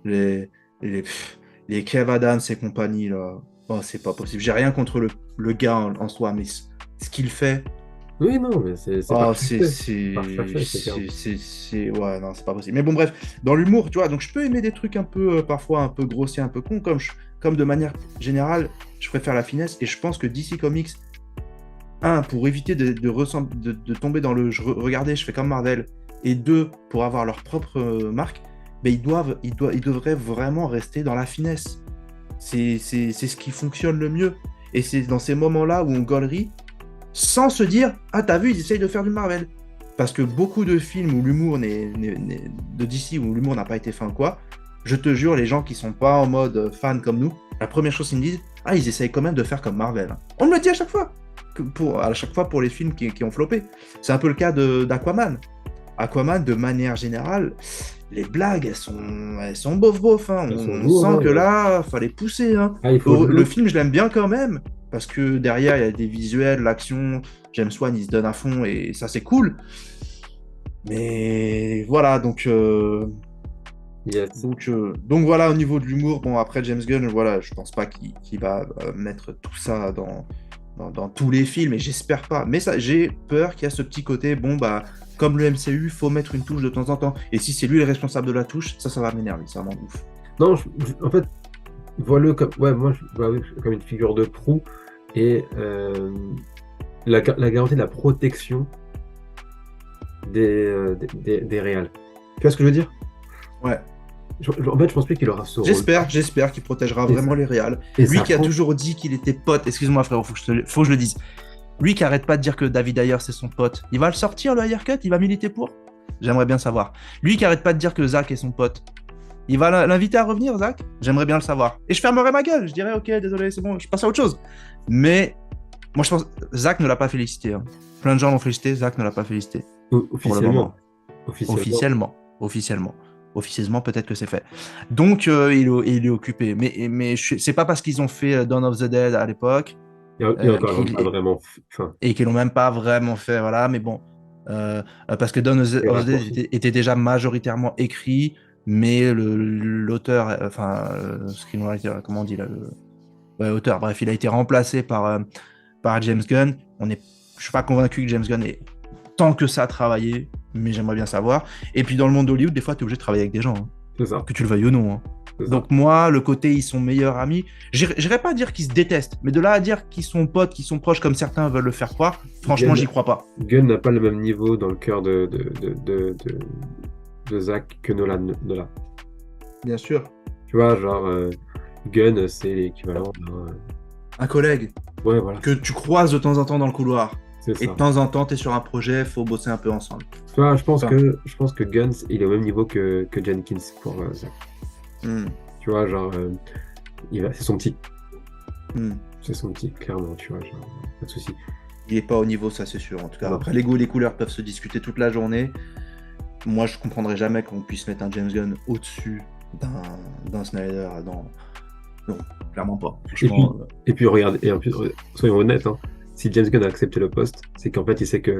les, les, pff, les Kev Adams et compagnie, là, oh, c'est pas possible. J'ai rien contre le gars en soi, mais ce qu'il fait, Oui, non, mais c'est pas oh, recherché. C'est pas recherché, c'est clair. ouais, non, c'est pas possible. Mais bon, bref, dans l'humour, tu vois, donc je peux aimer des trucs un peu, parfois un peu grossiers, un peu cons, comme de manière générale, je préfère la finesse, et je pense que DC Comics, pour éviter de tomber dans regardez, je fais comme Marvel, et deux, pour avoir leur propre marque, ben ils devraient vraiment rester dans la finesse. C'est ce qui fonctionne le mieux. Et c'est dans ces moments-là où on gaulerie sans se dire « Ah, t'as vu, ils essayent de faire du Marvel ». Parce que beaucoup de films où l'humour de DC, où l'humour n'a pas été fin ou quoi, je te jure, les gens qui sont pas en mode fan comme nous, la première chose qu'ils me disent « Ah, ils essayent quand même de faire comme Marvel ». On me le dit à chaque fois. À chaque fois pour les films qui ont floppé. C'est un peu le cas d'Aquaman. Aquaman, de manière générale, les blagues, elles sont bof. Hein. On sent que là, fallait pousser. Hein. Ah, le film, je l'aime bien quand même, parce que derrière, il y a des visuels, l'action, James Wan, il se donne à fond, et ça, c'est cool. Mais voilà, donc voilà, au niveau de l'humour, bon, après, James Gunn, voilà, je pense pas qu'il va mettre tout ça dans tous les films, et j'espère pas. Mais ça, j'ai peur qu'il y a ce petit côté, bon, bah, comme le MCU, faut mettre une touche de temps en temps. Et si c'est lui le responsable de la touche, ça va m'énerver, ça m'engouffe. Non, en fait, vois-le comme... Ouais, moi, je vois comme une figure de proue, et la garantie de la protection des réals. Tu vois ce que je veux dire? Ouais. En fait, je pense plus qu'il aura ce rôle. J'espère qu'il protégera vraiment les réals. Lui qui a toujours dit qu'il était pote, excuse-moi frérot, faut que je le dise. Lui qui arrête pas de dire que David Ayer c'est son pote, il va le sortir le Ayer Cut, il va militer pour? J'aimerais bien savoir. Lui qui arrête pas de dire que Zach est son pote, il va l'inviter à revenir, Zach? J'aimerais bien le savoir. Et je fermerai ma gueule, je dirais ok, désolé, c'est bon, je passe à autre chose. Mais moi je pense Zach ne l'a pas félicité. Hein. Plein de gens l'ont félicité, Zach ne l'a pas félicité. Officiellement. Officieusement, peut-être que c'est fait. Donc, il est occupé. Mais c'est pas parce qu'ils ont fait Dawn of the Dead à l'époque. Et qu'ils l'ont même pas vraiment fait, voilà. Mais bon, parce que Dawn of the Dead était déjà majoritairement écrit, mais l'auteur, screenwriter, comment on dit là, auteur, bref, il a été remplacé par James Gunn. Je suis pas convaincu que James Gunn ait tant que ça travaillé, mais j'aimerais bien savoir. Et puis dans le monde d'Hollywood, des fois, tu es obligé de travailler avec des gens. Hein. C'est ça. Que tu le veuilles ou non. Hein. Donc moi, le côté ils sont meilleurs amis, j'irais pas dire qu'ils se détestent, mais de là à dire qu'ils sont potes, qu'ils sont proches comme certains veulent le faire croire, franchement, j'y crois pas. Gunn n'a pas le même niveau dans le cœur de Zach que Nolan l'a. Bien sûr. Tu vois, genre, Gunn, c'est l'équivalent un collègue. Ouais, voilà. Que tu croises de temps en temps dans le couloir. C'est ça. Et de temps en temps, tu es sur un projet, faut bosser un peu ensemble. Tu vois, je pense que Gunn, il est au même niveau que Jenkins pour Zach. Tu vois, genre, c'est son petit. C'est son petit, clairement, tu vois, genre, pas de souci. Il est pas au niveau, ça c'est sûr. En tout cas, après, les goûts et les couleurs peuvent se discuter toute la journée. Moi, je comprendrais jamais qu'on puisse mettre un James Gunn au-dessus d'un Snyder. Non, clairement pas. Et puis regarde, et en plus, soyons honnêtes, hein, si James Gunn a accepté le poste, c'est qu'en fait, il sait que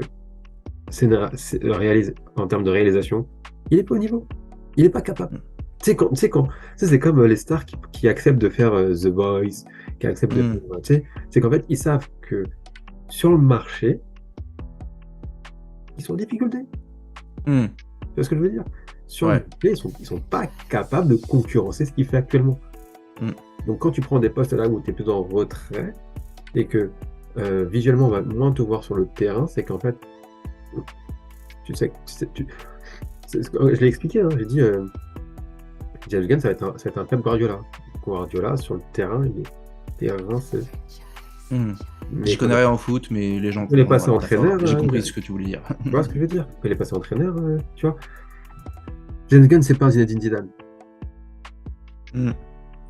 en termes de réalisation, il est pas au niveau. Il est pas capable. C'est comme les stars qui acceptent de faire The Boys, qui acceptent de faire, c'est qu'en fait, ils savent que sur le marché, ils sont en difficulté. Tu vois ce que je veux dire? Sur le marché, ils sont pas capables de concurrencer ce qu'il fait actuellement. Donc quand tu prends des postes là où tu es plutôt en retrait et que visuellement on va moins te voir sur le terrain, c'est qu'en fait, je l'ai expliqué, hein, j'ai dit James Gunn, ça va être un Pep Guardiola. Guardiola, sur le terrain, il est rincé. Je connais rien en foot, mais les gens... Il est passé entraîneur. J'ai compris ce que tu voulais dire. Tu vois ce que je veux dire? Il est passé entraîneur, tu vois. James Gunn, c'est pas Zinedine Zidane.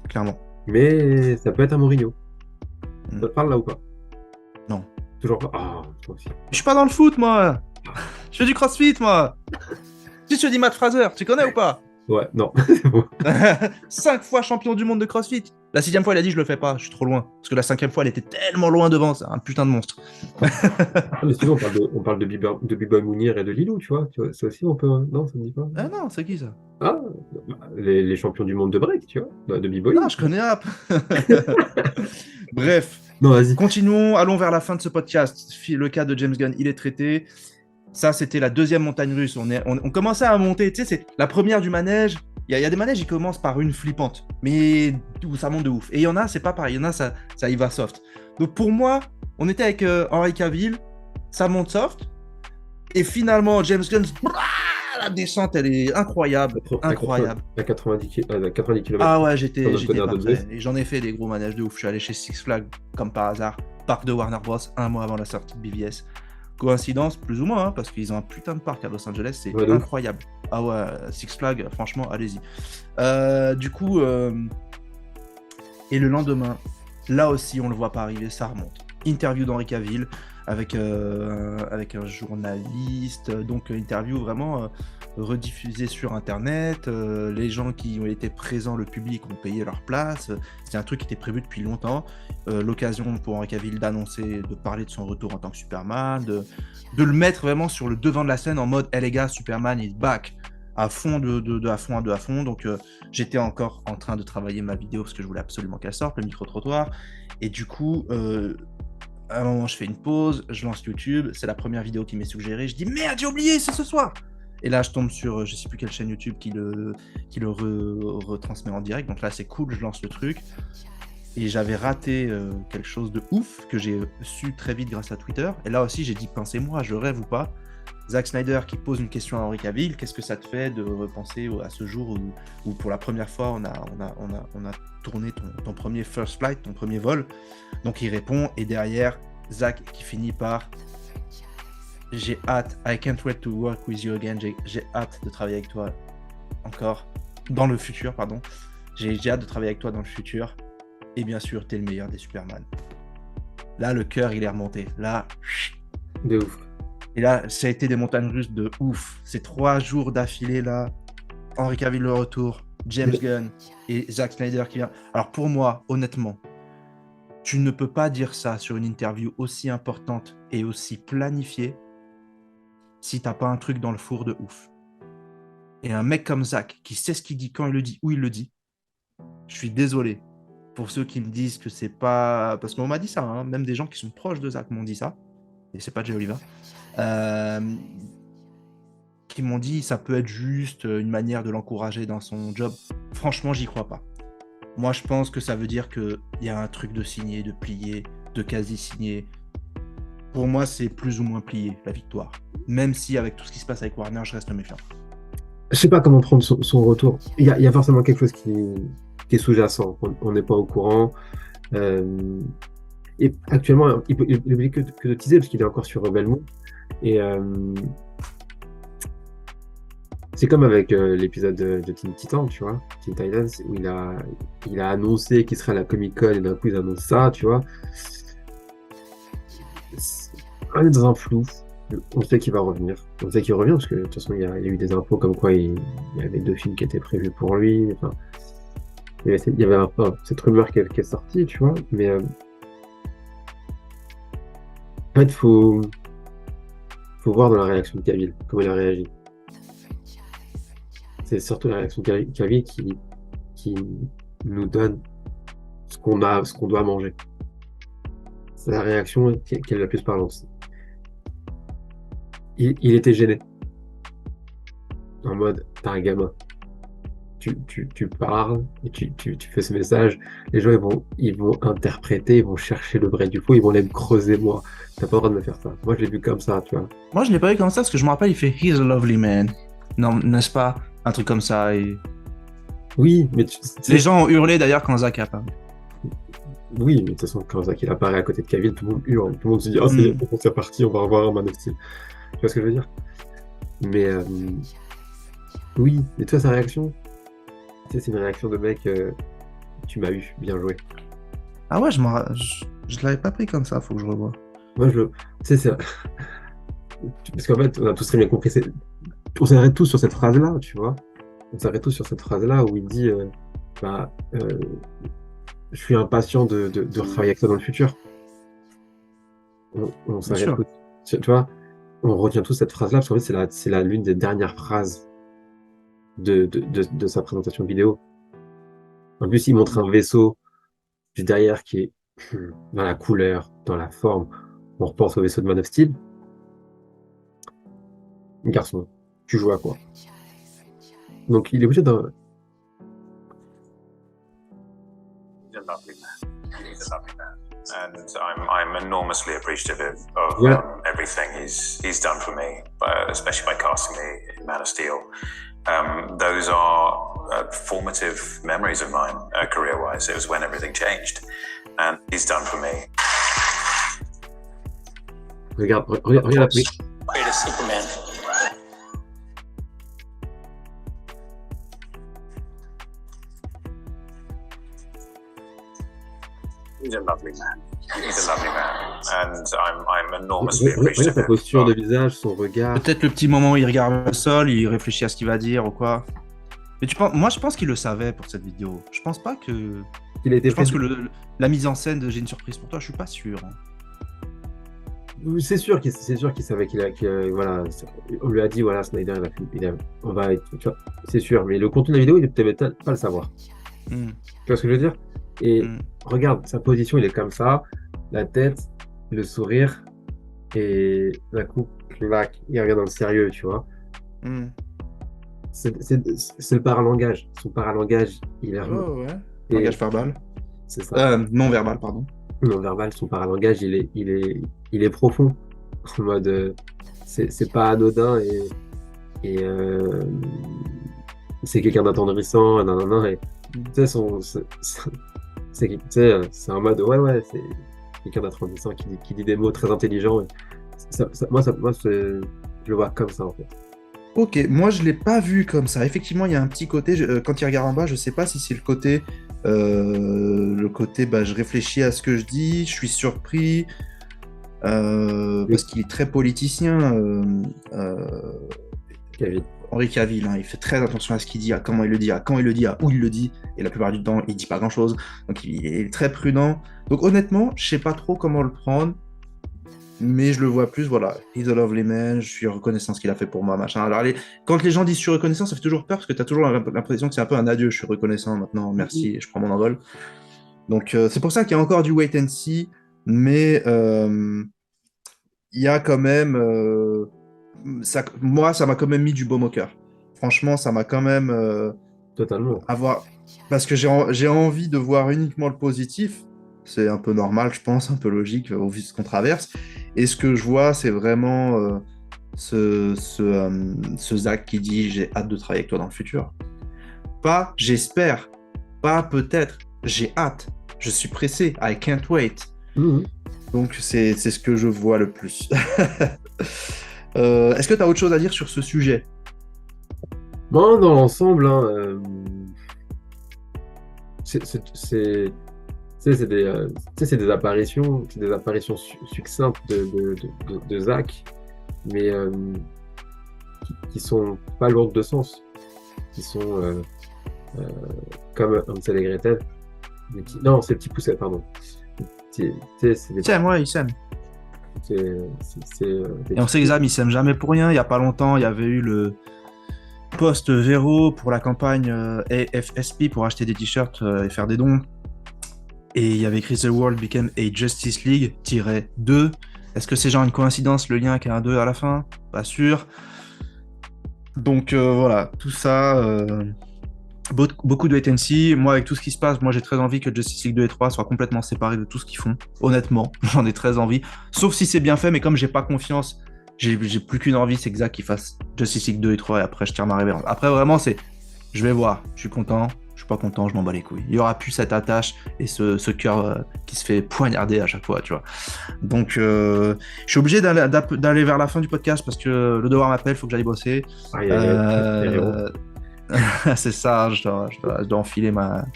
Clairement. Mais ça peut être un Mourinho. Ça te parle là ou pas? Non. Toujours pas? Ah, toi aussi. Je suis pas dans le foot, moi. Je fais du crossfit, moi. Si je te dis Matt Fraser, tu connais ou pas? Ouais, non, c'est bon. 5 fois champion du monde de CrossFit. La 6e fois, il a dit je le fais pas, je suis trop loin. Parce que la 5e fois, elle était tellement loin devant, c'est un putain de monstre. Mais sinon, on parle de B-Boy Mounir et de Lilou, tu vois. Ça aussi, on peut. Non, ça me dit pas. Ah non, c'est qui ça? Ah, les champions du monde de break, tu vois, de B-Boy. Non, je connais App. Bref. Non, vas-y. Continuons, allons vers la fin de ce podcast. Le cas de James Gunn, il est traité. Ça, c'était la 2e montagne russe. On commençait à monter. Tu sais, c'est la première du manège. Il y a des manèges, ils commencent par une flippante, mais où ça monte de ouf. Et il y en a, c'est pas pareil. Il y en a, ça y va soft. Donc pour moi, on était avec Henry Cavill, ça monte soft. Et finalement, James Gunn, la descente, elle est incroyable. Incroyable. À 90 km. Ah ouais, j'étais pas prêt. Et j'en ai fait des gros manèges de ouf. Je suis allé chez Six Flags, comme par hasard, parc de Warner Bros, un mois avant la sortie de BVS. Coïncidence, plus ou moins, hein, parce qu'ils ont un putain de parc à Los Angeles, c'est incroyable. Ah ouais, Six Flags, franchement, allez-y. Du coup, et le lendemain, là aussi, on le voit pas arriver, ça remonte. Interview d'Henri Cavill avec un journaliste, donc interview vraiment rediffusée sur Internet. Les gens qui ont été présents, le public, ont payé leur place. C'était un truc qui était prévu depuis longtemps. L'occasion pour Henri Cavill d'annoncer, de parler de son retour en tant que Superman, de le mettre vraiment sur le devant de la scène en mode « Hey les gars, Superman is back !» à fond, à fond. Donc j'étais encore en train de travailler ma vidéo parce que je voulais absolument qu'elle sorte, le micro-trottoir. Et du coup, à un moment, je fais une pause, je lance YouTube, c'est la première vidéo qui m'est suggérée. Je dis merde, j'ai oublié, c'est ce soir. Et là, je tombe sur je sais plus quelle chaîne YouTube qui le retransmet en direct. Donc là, c'est cool, je lance le truc. Et j'avais raté quelque chose de ouf que j'ai su très vite grâce à Twitter. Et là aussi, j'ai dit pensez-moi, je rêve ou pas. Zack Snyder qui pose une question à Henri Cavill, qu'est-ce que ça te fait de repenser à ce jour où pour la première fois on a tourné ton premier first flight, ton premier vol. Donc il répond et derrière Zack qui finit par j'ai hâte, I can't wait to work with you again, j'ai hâte de travailler avec toi encore dans le futur, pardon. J'ai hâte de travailler avec toi dans le futur et bien sûr t'es le meilleur des Superman. Là le cœur il est remonté, là de ouf. Et là, ça a été des montagnes russes de ouf. Ces 3 jours d'affilée, là, Henri Cavill le retour, James Gunn et Zack Snyder qui vient. Alors pour moi, honnêtement, tu ne peux pas dire ça sur une interview aussi importante et aussi planifiée si t'as pas un truc dans le four de ouf. Et un mec comme Zack, qui sait ce qu'il dit, quand il le dit, où il le dit, je suis désolé pour ceux qui me disent que c'est pas... Parce qu'on m'a dit ça, hein. Même des gens qui sont proches de Zack m'ont dit ça. Et c'est pas Jay Oliver. Qui m'ont dit ça peut être juste une manière de l'encourager dans son job. Franchement, j'y crois pas. Moi, je pense que ça veut dire qu'il y a un truc de signé, de plié, de quasi signé. Pour moi, c'est plus ou moins plié, la victoire. Même si, avec tout ce qui se passe avec Warner, je reste méfiant. Je sais pas comment prendre son retour. Il y a forcément quelque chose qui est sous-jacent. On n'est pas au courant. Et actuellement, il n'oublie que de teaser parce qu'il est encore sur Rebel Moon. Et c'est comme avec l'épisode de Teen Titans, tu vois, Teen Titans, où il a annoncé qu'il serait à la Comic Con et d'un coup il annonce ça, tu vois. On est dans un flou. On sait qu'il va revenir. On sait qu'il revient parce que de toute façon il y a eu des infos comme quoi il y avait 2 films qui étaient prévus pour lui. Enfin, il y avait cette rumeur qui est sortie, tu vois. Mais en fait, faut voir dans la réaction de Cavill comment il a réagi. C'est surtout la réaction de Cavill qui nous donne ce qu'on doit manger. C'est la réaction qui est la plus parlante. Il était gêné. En mode, t'es un gamin. Tu parles et tu fais ce message. Les gens ils vont interpréter, ils vont chercher le vrai du faux, ils vont aller me creuser moi. T'as pas le droit de me faire ça. Moi je l'ai vu comme ça, tu vois. Moi je l'ai pas vu comme ça parce que je me rappelle, il fait He's a lovely man. Non, n'est-ce pas? Un truc comme ça. Et... Oui, mais les gens ont hurlé d'ailleurs quand Zack a apparu. Oui, mais de toute façon, quand Zack il apparaît à côté de Cavill, tout le monde hurle. Tout le monde se dit ah, c'est parti, on va revoir un Man of Steel. Tu vois ce que je veux dire? Mais oui, et toi, sa réaction? Tu sais, c'est une réaction de mec, tu m'as eu, bien joué. Ah ouais, je l'avais pas pris comme ça, faut que je revoie. Moi, tu sais, c'est... Parce qu'en fait, on a tous très bien compris, on s'arrête tous sur cette phrase-là, tu vois. On s'arrête tous sur cette phrase-là où il dit, je suis impatient de retravailler avec toi dans le futur. On s'arrête tous, tu vois. On retient tous cette phrase-là parce qu'en fait, c'est l'une des dernières phrases de sa présentation vidéo. En plus, il montre un vaisseau du derrière qui est dans la couleur, dans la forme. On repense au vaisseau de Man of Steel. Garçon, tu joues à quoi? Donc, il est obligé d'un... And I'm enormously appreciative of everything he's done for me, especially by casting me Man of Steel. Those are formative memories of mine, career-wise. It was when everything changed, and he's done for me. Regarde la Greatest Superman. He's a lovely man. He's a lovely man, and I'm enormously Regarde appreciative. sa posture de visage, son regard. Peut-être le petit moment où il regarde le sol, il réfléchit à ce qu'il va dire ou quoi. Mais moi, je pense qu'il le savait pour cette vidéo. Je pense pas que. Il a été Je pense que la mise en scène de J'ai une surprise pour toi, je suis pas sûr. C'est sûr qu'il savait voilà, on lui a dit voilà, Snyder on va être, tu vois, c'est sûr, mais le contenu de la vidéo il peut peut-être pas le savoir. Tu vois ce que je veux dire? Et regarde sa position, il est comme ça, la tête, le sourire, et d'un coup clac, il regarde dans le sérieux, tu vois. C'est le paralangage, son paralangage il est ouais. et Langage verbal. c'est ça. Non verbal, pardon. Non verbal, son paralangage il est profond, en mode c'est pas anodin et c'est quelqu'un d'attendrissant, et tu sais c'est un mode ouais, c'est quelqu'un d'attendrissant qui dit des mots très intelligents. Moi je le vois comme ça en fait. Ok, moi je l'ai pas vu comme ça. Effectivement, il y a un petit côté, quand il regarde en bas, je sais pas si c'est le côté, je réfléchis à ce que je dis, je suis surpris, parce qu'il est très politicien, Cavill. Henry Cavill, hein, il fait très attention à ce qu'il dit, à comment il le dit, à quand il le dit, à où il le dit, et la plupart du temps, il dit pas grand-chose, donc il est très prudent. Donc honnêtement, je sais pas trop comment le prendre. Mais je le vois plus, voilà, he's a lovely man, je suis reconnaissant ce qu'il a fait pour moi, machin. Alors, quand les gens disent je suis reconnaissant, ça fait toujours peur parce que tu as toujours l'impression que c'est un peu un adieu, je suis reconnaissant maintenant, merci, je prends mon envol. Donc, c'est pour ça qu'il y a encore du wait and see, mais il y a quand même. Moi, ça m'a quand même mis du baume au cœur. Franchement, ça m'a quand même. Totalement. Parce que j'ai envie de voir uniquement le positif. C'est un peu normal, je pense, un peu logique au vu de ce qu'on traverse. Et ce que je vois, c'est vraiment ce Zach qui dit j'ai hâte de travailler avec toi dans le futur. Pas j'espère, pas peut-être, j'ai hâte, je suis pressé, I can't wait. Donc c'est ce que je vois le plus. Est-ce que tu as autre chose à dire sur ce sujet? Bon, dans l'ensemble, c'est des apparitions succinctes de Zach, mais qui sont pas lourdes de sens, qui sont comme Hansel et Gretel. Non, c'est Petit Pousset, pardon. Moi, il s'aime. Et on sait que Zam, il s'aime jamais pour rien. Il y a pas longtemps, il y avait eu le post Véro pour la campagne AFSP pour acheter des t-shirts et faire des dons. Et il y avait écrit The World Became a Justice League-2. Est-ce que c'est genre une coïncidence, le lien avec un 2 à la fin? Pas sûr. Donc voilà, tout ça, beaucoup de wait and see. Moi, avec tout ce qui se passe, moi j'ai très envie que Justice League 2 et 3 soient complètement séparés de tout ce qu'ils font. Honnêtement, j'en ai très envie. Sauf si c'est bien fait, mais comme j'ai pas confiance, j'ai plus qu'une envie, c'est que Zach qu'il fasse Justice League 2 et 3 et après je tire ma révérence. Après vraiment, je vais voir, je suis content. Je suis pas content, je m'en bats les couilles. Il y aura plus cette attache et ce cœur qui se fait poignarder à chaque fois, tu vois. Donc, je suis obligé d'aller vers la fin du podcast parce que le devoir m'appelle, il faut que j'aille bosser. C'est ça, je dois enfiler ma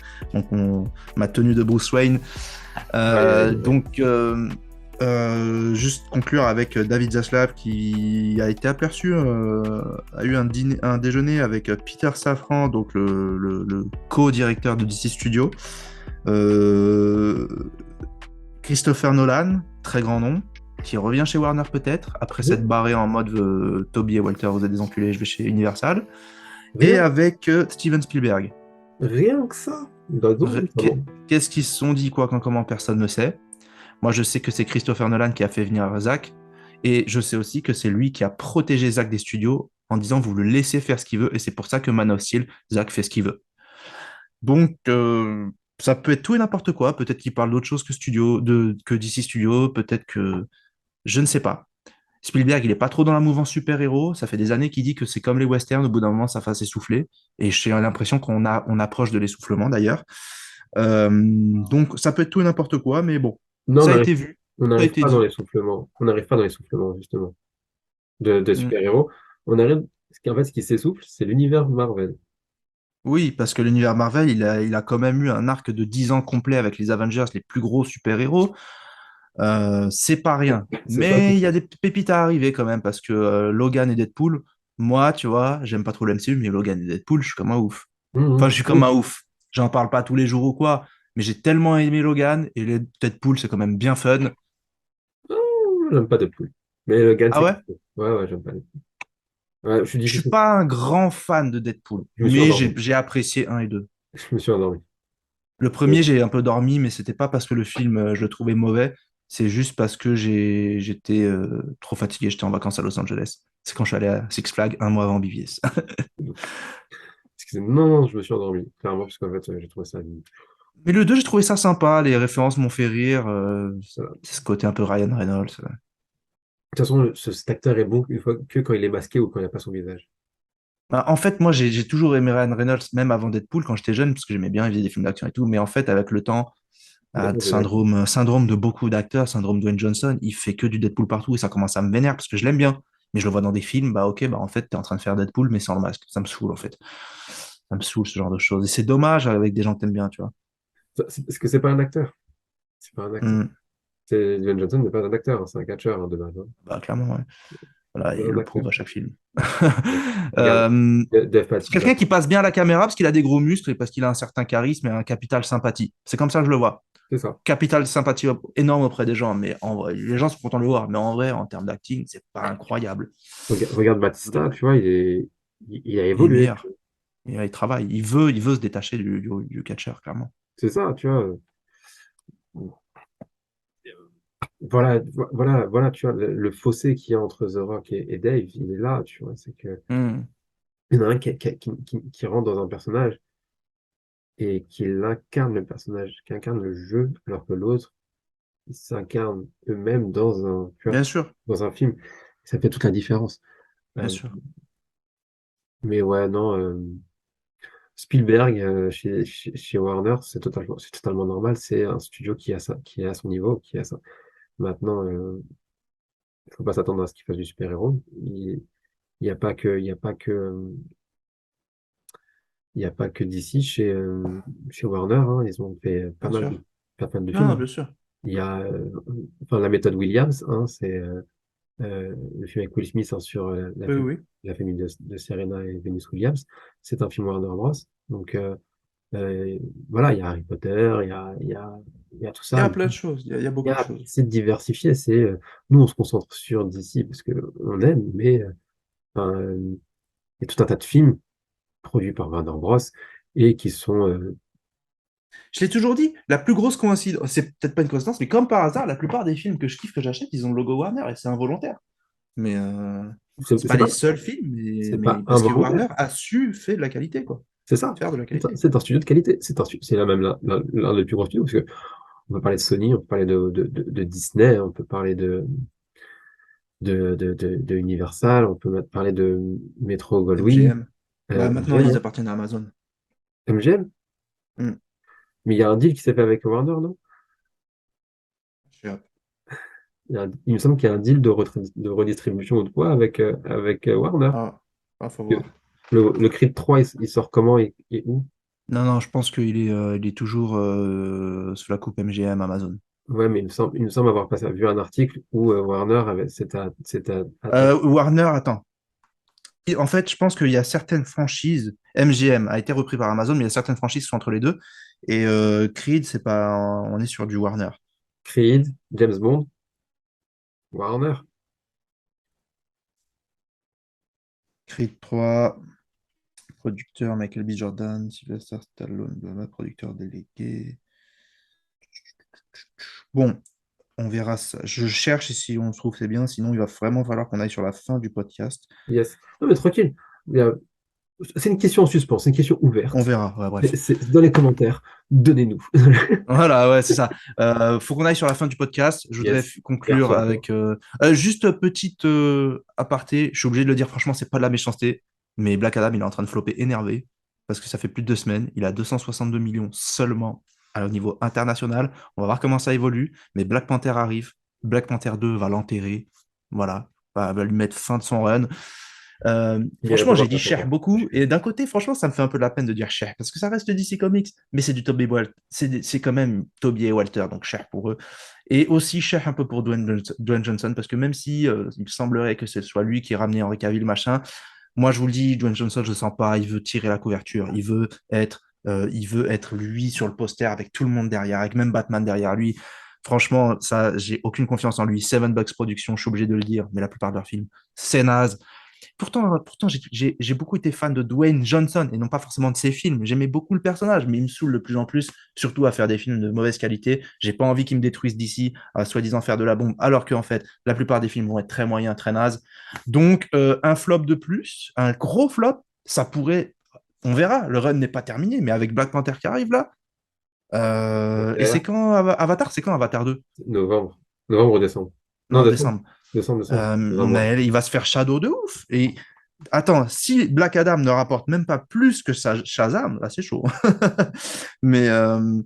tenue de Bruce Wayne. Donc, juste conclure avec David Zaslav qui a été aperçu, a eu un déjeuner avec Peter Safran, donc le co-directeur de DC Studios, Christopher Nolan, très grand nom, qui revient chez Warner peut-être, après s'être barré en mode Toby et Walter, vous êtes des enculés, je vais chez Universal, et avec Steven Spielberg. Rien que ça. Qu'est-ce qu'ils se sont dit, quoi, comment personne ne sait. Moi, je sais que c'est Christopher Nolan qui a fait venir Zach, et je sais aussi que c'est lui qui a protégé Zach des studios en disant vous le laissez faire ce qu'il veut, et c'est pour ça que Man of Steel, Zach fait ce qu'il veut. Donc, ça peut être tout et n'importe quoi. Peut-être qu'il parle d'autre chose que DC Studio, peut-être que... Je ne sais pas. Spielberg, il est pas trop dans la mouvance super-héros. Ça fait des années qu'il dit que c'est comme les westerns, au bout d'un moment, ça va s'essouffler. Et j'ai l'impression on approche de l'essoufflement d'ailleurs. Donc ça peut être tout et n'importe quoi, mais bon, Non, ça a été vu, on ça a n'arrive été pas dans dit. l'essoufflement. On n'arrive pas dans l'essoufflement, justement, de Mm. super-héros. On arrive, ce qui s'essouffle, c'est l'univers Marvel. Oui, parce que l'univers Marvel, il a quand même eu un arc de 10 ans complet avec les Avengers, les plus gros super-héros. C'est pas rien. C'est ça, Mais il y a des pépites à arriver quand même, parce que Logan et Deadpool, moi, tu vois, j'aime pas trop le MCU, mais Logan et Deadpool, je suis comme un ouf. Enfin, je suis comme oui. un ouf. J'en parle pas tous les jours ou quoi, mais j'ai tellement aimé Logan, et les Deadpool, c'est quand même bien fun. Ah, j'aime pas Deadpool. Mais le Gun, Ah c'est ouais? quelque chose. Ouais, ouais, j'aime pas Deadpool. Ouais, je suis Je suis difficile. pas un grand fan de Deadpool, Je me suis mais endormi. j'ai apprécié un et deux. Je me suis endormi. Le premier, j'ai un peu dormi, mais c'était pas parce que le film, je le trouvais mauvais. C'est juste parce que j'étais trop fatigué. J'étais en vacances à Los Angeles. C'est quand je suis allé à Six Flags un mois avant BVS. Excusez-moi. Non, non, je me suis endormi. Clairement, parce qu'en fait, j'ai trouvé ça. Mais le 2, j'ai trouvé ça sympa. Les références m'ont fait rire. Voilà. De C'est ce côté un peu Ryan Reynolds. toute façon, cet acteur est bon une fois que quand il est masqué ou quand il n'a pas son visage. Bah, en fait, moi, j'ai toujours aimé Ryan Reynolds, même avant Deadpool, quand j'étais jeune, parce que j'aimais bien, il faisait des films d'action et tout. Mais en fait, avec le temps, Maintenant, j'ai la- syndrome de beaucoup d'acteurs, syndrome Dwayne Johnson, il fait que du Deadpool partout et ça commence à me vénère parce que je l'aime bien. Mais je le vois dans des films, bah ok, bah en fait, t'es en train de faire Deadpool, mais sans le masque. Ça me saoule, en fait. Ça me saoule, ce genre de choses. Et c'est dommage avec des gens que t'aimes bien, tu vois. Parce que c'est pas un acteur. C'est pas un acteur. Hmm. Dwayne Johnson n'est pas un acteur, hein, c'est un catcheur de base. Hein. Bah, clairement, ouais. Voilà, C'est et pas il un le acteur. prouve à chaque film. Regarde, Euh, Dev c'est Patel. quelqu'un qui passe bien à la caméra parce qu'il a des gros muscles et parce qu'il a un certain charisme et un capital sympathie. C'est comme ça que je le vois. C'est ça. Capital sympathie énorme auprès des gens, mais en vrai, les gens sont contents de le voir. Mais en vrai, en termes d'acting, c'est pas incroyable. Regarde Batista, tu vois, il a Il est évolué. meilleur. Il travaille. Il veut se détacher du catcheur, clairement. C'est ça, tu vois. Voilà, voilà, tu vois, le fossé qu'il y a entre The Rock et Dave, il est là, tu vois. C'est que Hmm. il y en a un qui rentre dans un personnage et qui incarne le personnage, qui incarne le jeu, alors que l'autre, ils s'incarnent eux-mêmes tu vois, Bien sûr, dans un film. Ça fait toute la différence. bien Euh, sûr. mais ouais, non, Spielberg, chez Warner, c'est totalement normal. C'est un studio qui est à son niveau, qui a ça. Maintenant, il faut pas s'attendre à ce qu'il fasse du super-héros. Il n'y a pas que, il y a pas que, il y a pas que DC chez Warner, hein. Ils ont fait Bien sûr. pas mal de films. Non, Hein. bien sûr. Il y a, enfin, la méthode Williams, hein, c'est le film avec Will Smith hein, sur Oui, oui. la famille de Serena et Venus Williams. C'est un film Warner Bros. Donc euh, voilà, il y a Harry Potter, il y a tout Il y ça. a plein de choses. Il y a beaucoup de choses. C'est diversifié. Nous, on se concentre sur DC parce que on aime, mais enfin, il y a tout un tas de films produits par Warner Bros. Et qui sont Je l'ai toujours dit, la plus grosse coïncidence, c'est peut-être pas une coïncidence, mais comme par hasard, la plupart des films que je kiffe, que j'achète, ils ont le logo Warner et c'est involontaire. Mais c'est pas c'est les pas seuls films, c'est pas mais parce que involontaire. Warner a su faire de la qualité, quoi. C'est ça. Faire de la qualité. C'est un studio de qualité. C'est là même l'un des plus gros studios parce que on peut parler de Sony, on peut parler de Disney, on peut parler de Universal, on peut parler de Metro Goldwyn, MGM. Bah, maintenant, MGM, ils hein. appartiennent à Amazon. MGM. Hmm. Mais il y a un deal qui s'est fait avec Warner, non? Je suis Il me semble qu'il y a un deal de redistribution ou de quoi avec Warner. Ah, ah, faut Que voir. le Creed 3, il sort comment et où? Non, non, je pense il est toujours sous la coupe MGM Amazon. Ouais, mais il me semble avoir vu un article où Warner s'était Warner, attends. En fait, je pense qu'il y a certaines franchises. MGM a été repris par Amazon, mais il y a certaines franchises qui sont entre les deux. Et Creed, c'est pas. On est sur du Warner. Creed, James Bond, Warner. Creed 3, producteur Michael B. Jordan, Sylvester Stallone, blablabla, producteur délégué. Bon, on verra ça. Je cherche et si on trouve c'est bien. Sinon, il va vraiment falloir qu'on aille sur la fin du podcast. Yes. Non, mais tranquille. C'est une question en suspens, c'est une question On ouverte. verra, ouais, bref. Dans les commentaires, donnez-nous. Voilà, ouais, c'est ça. Faut qu'on aille sur la fin du podcast. Je voudrais Yes. conclure Garçon, toi. avec juste petite aparté. Je suis obligé de le dire, franchement, c'est pas de la méchanceté, mais Black Adam, il est en train de flopper énervé parce que ça fait plus de 2 semaines. Il a 262 millions seulement au niveau international. On va voir comment ça évolue. Mais Black Panther arrive. Black Panther 2 va l'enterrer. Voilà. Va lui mettre fin de son run. Il irait Franchement, pas j'ai voir dit Black cher Panther. beaucoup. Et d'un côté, franchement, ça me fait un peu de la peine de dire cher. Parce que ça reste DC Comics. Mais c'est du Tobey Walter. C'est quand même Tobey et Walter. Donc cher pour eux. Et aussi cher un peu pour Dwayne Johnson. Parce que même si il semblerait que ce soit lui qui ait ramené Henry Cavill, machin, moi je vous le dis, Dwayne Johnson, je ne sens pas. Il veut tirer la couverture. Il veut être lui sur le poster avec tout le monde derrière, avec même Batman derrière lui. Franchement, ça, j'ai aucune confiance en lui. Seven Bucks Productions, je suis obligé de le dire, mais la plupart de leurs films, c'est naze. Pourtant j'ai beaucoup été fan de Dwayne Johnson et non pas forcément de ses films. J'aimais beaucoup le personnage, mais il me saoule de plus en plus, surtout à faire des films de mauvaise qualité. J'ai pas envie qu'il me détruise d'ici, à soi-disant faire de la bombe, alors qu'en fait, la plupart des films vont être très moyens, très nazes. Donc, un flop de plus, un gros flop, ça pourrait. On verra, le run n'est pas terminé, mais avec Black Panther qui arrive là. Et c'est quand Avatar? C'est quand Avatar 2? Novembre. Novembre ou décembre? Non, Non, décembre. décembre. Décembre, décembre. Dans un mois. Mais il va se faire Shadow de ouf. Et attends, si Black Adam ne rapporte même pas plus que Shazam, là c'est chaud. mais, euh,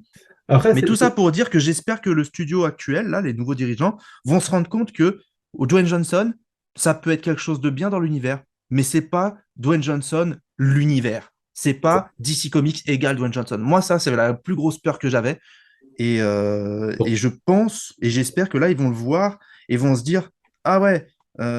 Après, mais tout ça pour dire que j'espère que le studio actuel, là, les nouveaux dirigeants, vont se rendre compte que Dwayne Johnson, ça peut être quelque chose de bien dans l'univers, mais c'est pas Dwayne Johnson l'univers. C'est pas DC Comics égale Dwayne Johnson. Moi, ça, c'est la plus grosse peur que j'avais. Et je pense et j'espère que là, ils vont le voir et vont se dire, ah ouais,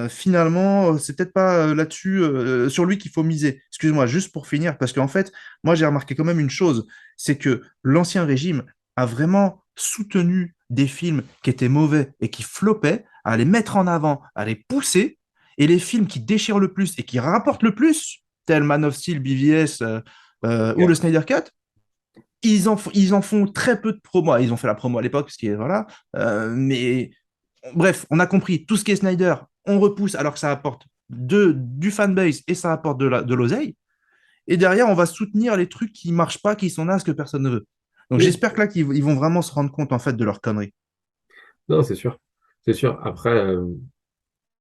finalement, c'est peut-être pas là-dessus, sur lui qu'il faut miser. Excuse-moi, juste pour finir, parce qu'en fait, moi, j'ai remarqué quand même une chose, c'est que l'ancien régime a vraiment soutenu des films qui étaient mauvais et qui floppaient, à les mettre en avant, à les pousser, et les films qui déchirent le plus et qui rapportent le plus, tel Man of Steel, BVS ou le Snyder Cut, ils en font très peu de promos. Ils ont fait la promo à l'époque, parce que voilà. Mais bref, on a compris. Tout ce qui est Snyder, on repousse alors que ça apporte du fanbase et ça apporte de l'oseille. Et derrière, on va soutenir les trucs qui marchent pas, qui sont nazes, que personne ne veut. Donc oui. j'espère que là, ils vont vraiment se rendre compte en fait de leur connerie. Non, c'est sûr. C'est sûr. Après,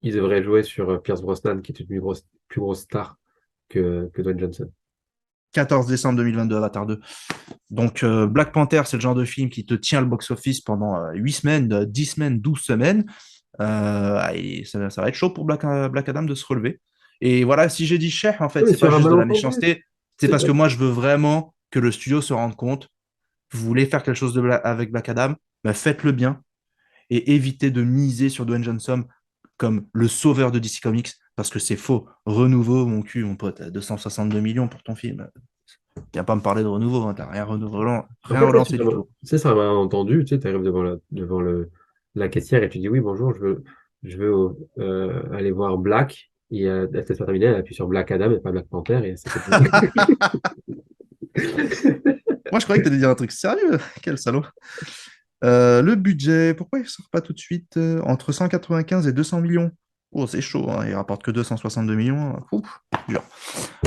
ils devraient jouer sur Pierce Brosnan, qui est une plus grosse star que Dwayne Johnson. 14 décembre 2022, Avatar 2. Donc, Black Panther, c'est le genre de film qui te tient le box-office pendant 8 semaines, 10 semaines, 12 semaines. Et ça va être chaud pour Black Adam de se relever. Et voilà, si j'ai dit cher, en fait, Oui, c'est pas sur un juste de la malentendu. méchanceté, c'est C'est parce pas... que moi, je veux vraiment que le studio se rende compte. Vous voulez faire quelque chose avec Black Adam, bah, faites-le bien et évitez de miser sur Dwayne Johnson comme le sauveur de DC Comics, parce que c'est faux. Renouveau, mon cul, mon pote, 262 millions pour ton film. Viens pas me parler de renouveau, hein, t'as rien Après, relancé du tout. c'est un malentendu. Tu sais, arrives devant la caissière et tu dis oui, bonjour, je veux aller voir Black. Et elle te fait terminer, elle appuie sur Black Adam et pas Black Panther. Et ça fait... Moi, je croyais que tu allais dire un truc sérieux. Quel salaud. Le budget, pourquoi il ne sort pas tout de suite entre 195 et 200 millions? Oh, c'est chaud, hein, il rapporte que 262 millions. Ouf, dur.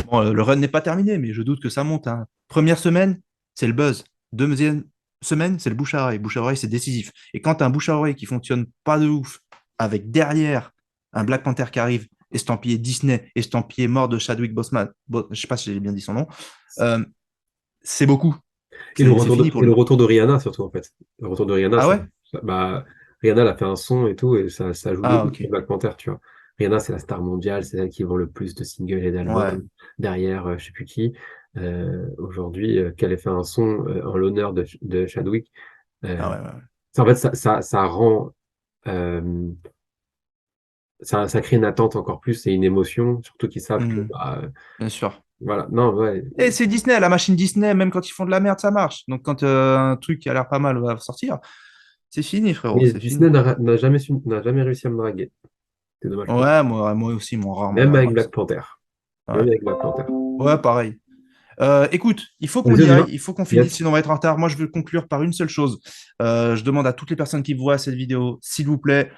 Bon, le run n'est pas terminé, mais je doute que ça monte, hein. Première semaine, c'est le buzz. Deuxième semaine, c'est le bouche à oreille. Bouche à oreille, c'est décisif. Et quand tu as un bouche à oreille qui fonctionne pas de ouf, avec derrière un Black Panther qui arrive, estampillé Disney, estampillé mort de Chadwick Boseman, je sais pas si j'ai bien dit son nom, euh, c'est beaucoup. Et C'est fini pour et le lui. retour de Rihanna, surtout, en fait. Le retour de Rihanna, Ah ouais? bah, Rihanna, elle a fait un son et tout, et ça joue Ah beaucoup sur ok. Black Panther, tu vois. Rihanna, c'est la star mondiale, c'est elle qui vend le plus de singles et Ouais. d'albums. Derrière, je sais plus qui. Aujourd'hui, qu'elle ait fait un son en l'honneur de Chadwick. Ah Euh, ouais, ouais. en fait, ça rend, euh, ça crée une attente encore plus et une émotion, surtout qu'ils savent que, Hmm, bien sûr. voilà, non, ouais, Et c'est Disney, la machine Disney, même quand ils font de la merde, ça marche. Donc quand un truc qui a l'air pas mal va sortir, c'est fini, frérot, mais c'est Disney fini. n'a jamais réussi à me draguer. C'est dommage pour Ouais, moi aussi, mon rarement même vers avec moi. Black Panther. Ouais. Même avec Black Panther. Ouais, pareil. Écoute, il faut qu'on Vas-y, y on y va. aille, il faut qu'on finisse, Yes. sinon on va être en retard. Moi, je veux conclure par une seule chose. Je demande à toutes les personnes qui voient cette vidéo, s'il vous plaît,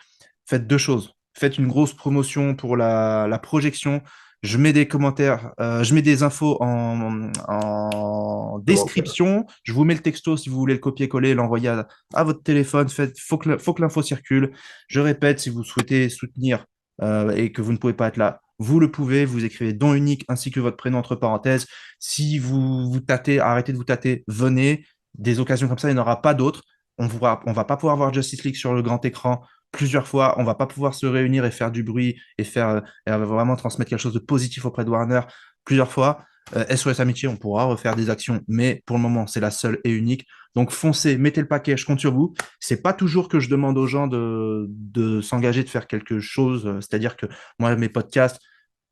faites deux choses. Faites une grosse promotion pour la projection. Je mets des commentaires, je mets des infos en description. Je vous mets le texto si vous voulez le copier-coller, l'envoyer à votre téléphone. Faut que l'info circule. Je répète, si vous souhaitez soutenir et que vous ne pouvez pas être là, vous le pouvez. Vous écrivez don unique ainsi que votre prénom entre parenthèses. Si vous vous tâtez, arrêtez de vous tâter, venez. Des occasions comme ça, il n'y en aura pas d'autres. On va pas pouvoir voir Justice League sur le grand écran plusieurs fois. On va pas pouvoir se réunir et faire du bruit et vraiment transmettre quelque chose de positif auprès de Warner plusieurs fois. SOS Amitié, on pourra refaire des actions, mais pour le moment, c'est la seule et unique. Donc foncez, mettez le paquet, je compte sur vous. C'est pas toujours que je demande aux gens de s'engager, de faire quelque chose. C'est-à-dire que moi, mes podcasts,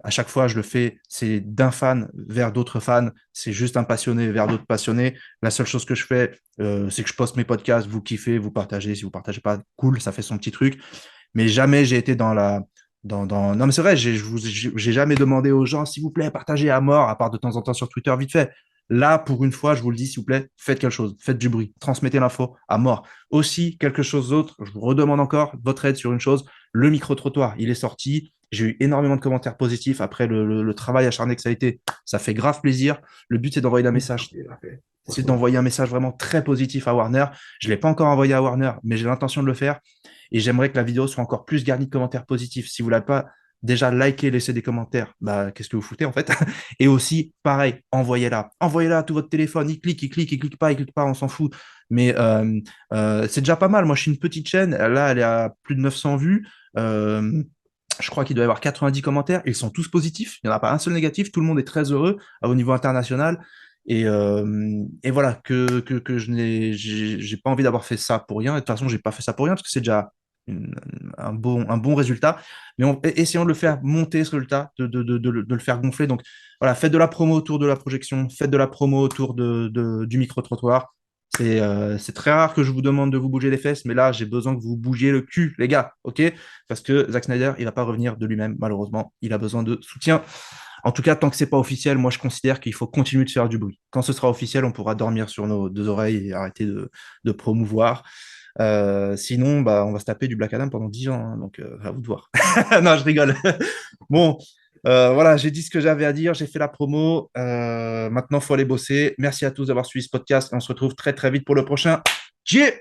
à chaque fois, je le fais, c'est d'un fan vers d'autres fans. C'est juste un passionné vers d'autres passionnés. La seule chose que je fais, c'est que je poste mes podcasts, vous kiffez, vous partagez. Si vous partagez pas, cool, ça fait son petit truc. Mais jamais j'ai été dans la. Non, mais c'est vrai, j'ai jamais demandé aux gens, s'il vous plaît, partagez à mort, à part de temps en temps sur Twitter, vite fait. Là, pour une fois, je vous le dis, s'il vous plaît, faites quelque chose, faites du bruit, transmettez l'info à mort. Aussi, quelque chose d'autre, je vous redemande encore votre aide sur une chose. Le micro-trottoir, il est sorti. J'ai eu énormément de commentaires positifs après le travail acharné que ça a été. Ça fait grave plaisir. Le but, c'est d'envoyer un message. C'est d'envoyer un message vraiment très positif à Warner. Je ne l'ai pas encore envoyé à Warner, mais j'ai l'intention de le faire. Et j'aimerais que la vidéo soit encore plus garnie de commentaires positifs. Si vous ne l'avez pas déjà liké, laissez des commentaires, bah, qu'est-ce que vous foutez en fait? Et aussi, pareil, envoyez-la. Envoyez-la à tout votre téléphone. Il clique pas, on s'en fout. Mais c'est déjà pas mal. Moi, je suis une petite chaîne. Là, elle est à plus de 900 vues. Je crois qu'il doit y avoir 90 commentaires. Ils sont tous positifs. Il n'y en a pas un seul négatif. Tout le monde est très heureux au niveau international. Et voilà, que j'ai pas envie d'avoir fait ça pour rien. Et de toute façon, j'ai pas fait ça pour rien parce que c'est déjà un bon résultat. Mais essayons de le faire monter, ce résultat, de le faire gonfler. Donc voilà, faites de la promo autour de la projection, faites de la promo autour du micro-trottoir. C'est très rare que je vous demande de vous bouger les fesses, mais là, j'ai besoin que vous bougiez le cul, les gars, ok? Parce que Zack Snyder, il va pas revenir de lui-même, malheureusement. Il a besoin de soutien. En tout cas, tant que c'est pas officiel, moi, je considère qu'il faut continuer de faire du bruit. Quand ce sera officiel, on pourra dormir sur nos deux oreilles et arrêter de promouvoir. Sinon, bah, on va se taper du Black Adam pendant 10 ans, hein, donc à vous de voir. Non, je rigole. Bon, voilà, j'ai dit ce que j'avais à dire, j'ai fait la promo. Maintenant, il faut aller bosser. Merci à tous d'avoir suivi ce podcast et on se retrouve très très vite pour le prochain. Ciao.